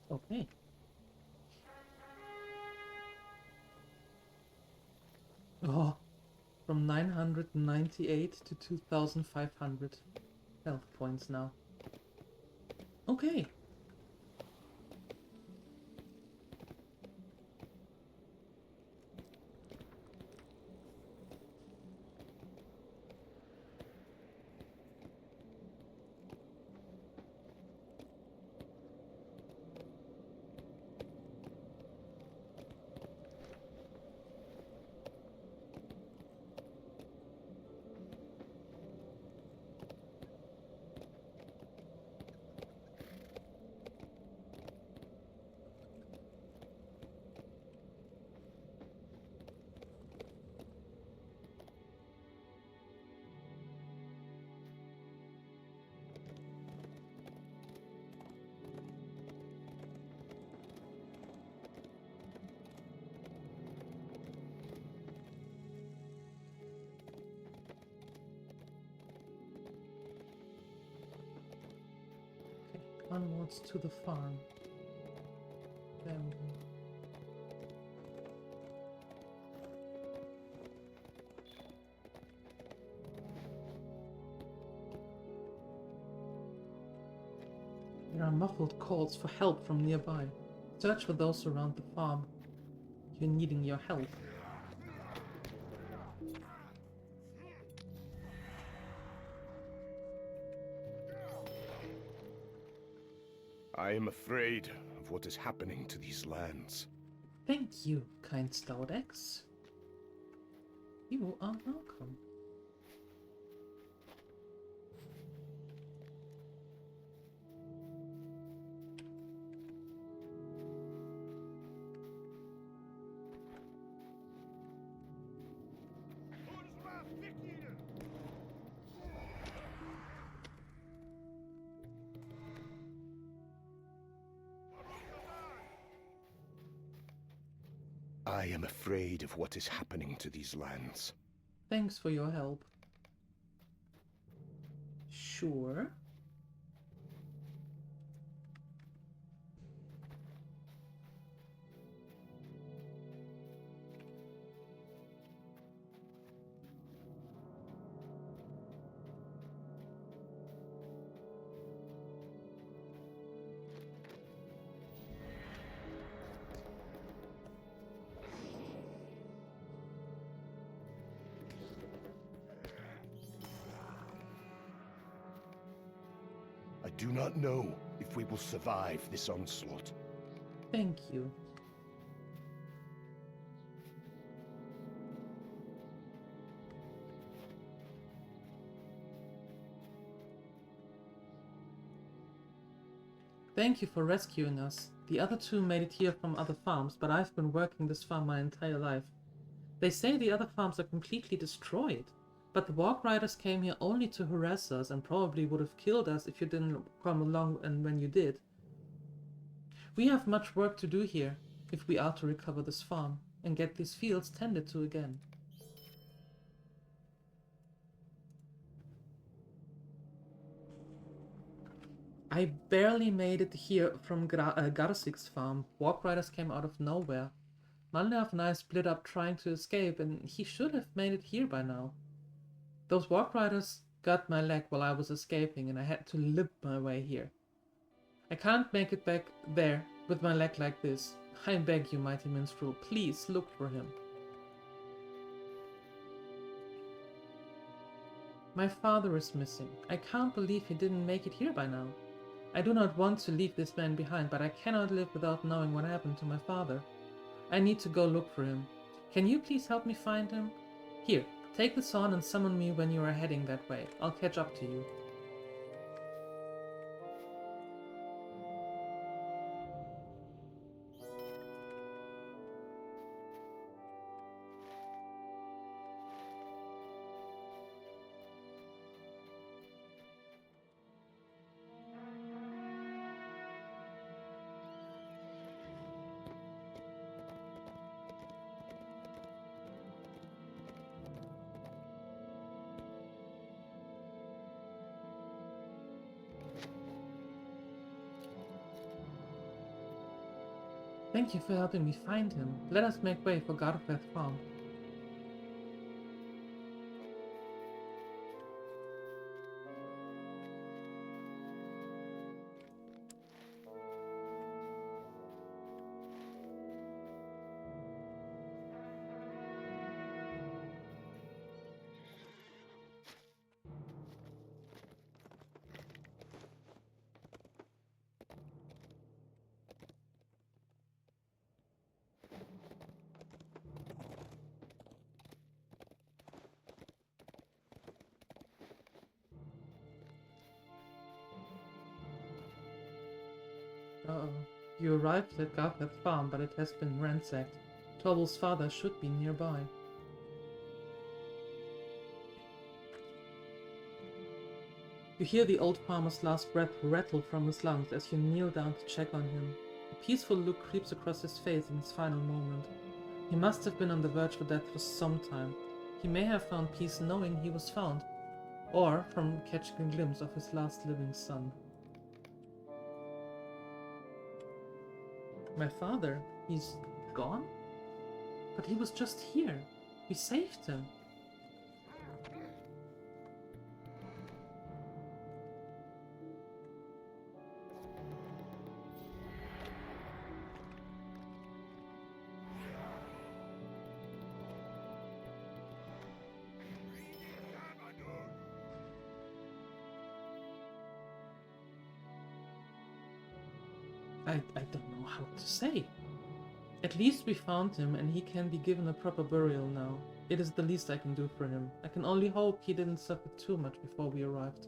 A: Okay. Oh, from 998 to 2,500 health points now. Okay. onwards to the farm. There we go. There are muffled calls for help from nearby. Search for those around the farm. You're needing your help.
B: I am afraid of what is happening to these lands.
A: Thank you, kind Stout Axe. You are welcome.
B: I am afraid of what is happening to these lands.
A: Thanks for your help. Sure.
B: I do not know if we will survive this onslaught.
A: Thank you. Thank you for rescuing us. The other two made it here from other farms, but I've been working this farm my entire life. They say the other farms are completely destroyed, but the Walk Riders came here only to harass us and probably would have killed us if you didn't come along and when you did. We have much work to do here if we are to recover this farm and get these fields tended to again. I barely made it here from Garsik's farm. Walk Riders came out of nowhere. Malnev and I split up trying to escape, and he should have made it here by now. Those Walk Riders got my leg while I was escaping, and I had to limp my way here. I can't make it back there with my leg like this. I beg you, mighty minstrel, please look for him. My father is missing. I can't believe he didn't make it here by now. I do not want to leave this man behind, but I cannot live without knowing what happened to my father. I need to go look for him. Can you please help me find him? Here, take this on and summon me when you are heading that way. I'll catch up to you. Thank you for helping me find him. Let us make way for Gartheth Farm. Uh-oh. You arrived at Gartheth Farm, but it has been ransacked. Torbel's father should be nearby. You hear the old farmer's last breath rattle from his lungs as you kneel down to check on him. A peaceful look creeps across his face in his final moment. He must have been on the verge of death for some time. He may have found peace knowing he was found, or from catching a glimpse of his last living son. My father, he's gone? But he was just here. We saved him. I don't know how to say. At least we found him and he can be given a proper burial now. It is the least I can do for him. I can only hope he didn't suffer too much before we arrived.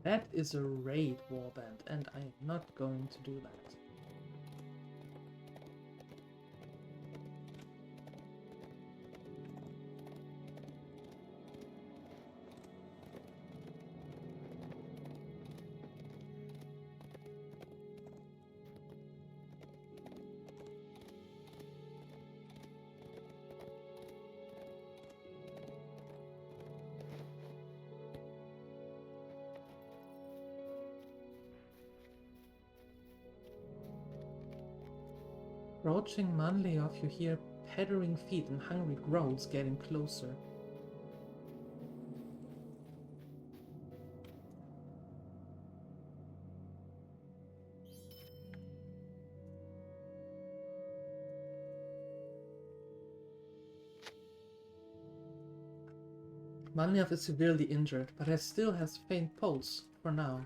A: That is a raid warband, and I am not going to do that. Approaching Manliof, you hear pattering feet and hungry growls getting closer. Manliof is severely injured, but still has faint pulse for now.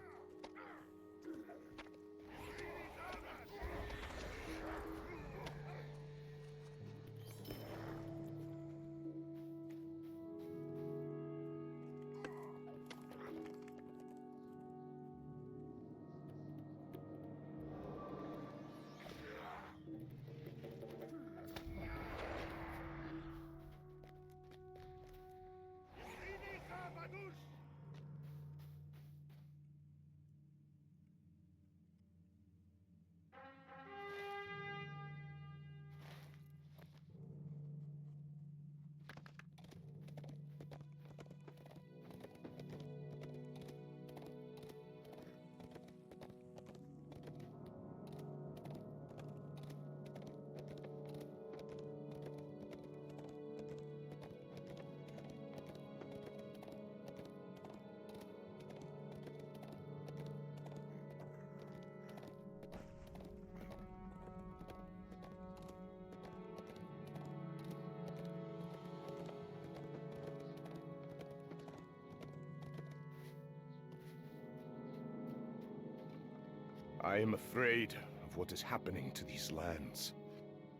B: I am afraid of what is happening to these lands.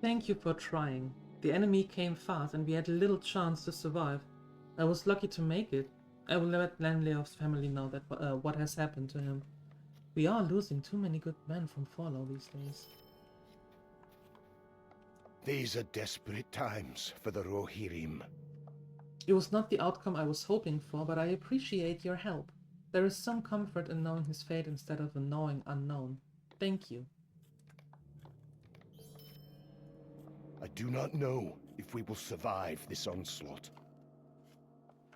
A: Thank you for trying. The enemy came fast and we had little chance to survive. I was lucky to make it. I will let Manliof's family know that what has happened to him. We are losing too many good men from Fallow these days.
B: These are desperate times for the Rohirrim.
A: It was not the outcome I was hoping for, but I appreciate your help. There is some comfort in knowing his fate instead of a knowing unknown. Thank you.
B: I do not know if we will survive this onslaught.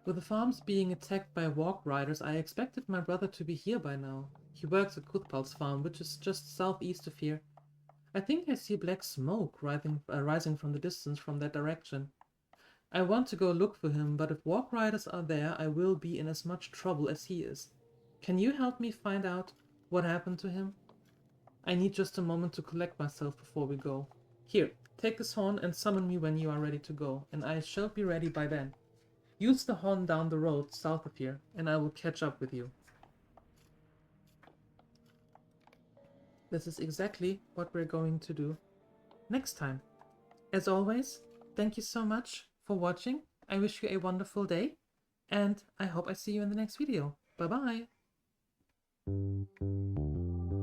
A: With the farms being attacked by walk riders, I expected my brother to be here by now. He works at Kuthpal's farm, which is just southeast of here. I think I see black smoke rising from the distance from that direction. I want to go look for him, but if walk riders are there, I will be in as much trouble as he is. Can you help me find out what happened to him? I need just a moment to collect myself before we go. Here, take this horn and summon me when you are ready to go, and I shall be ready by then. Use the horn down the road south of here, and I will catch up with you. This is exactly what we're going to do next time. As always, thank you so much for watching. I wish you a wonderful day, and I hope I see you in the next video. Bye bye!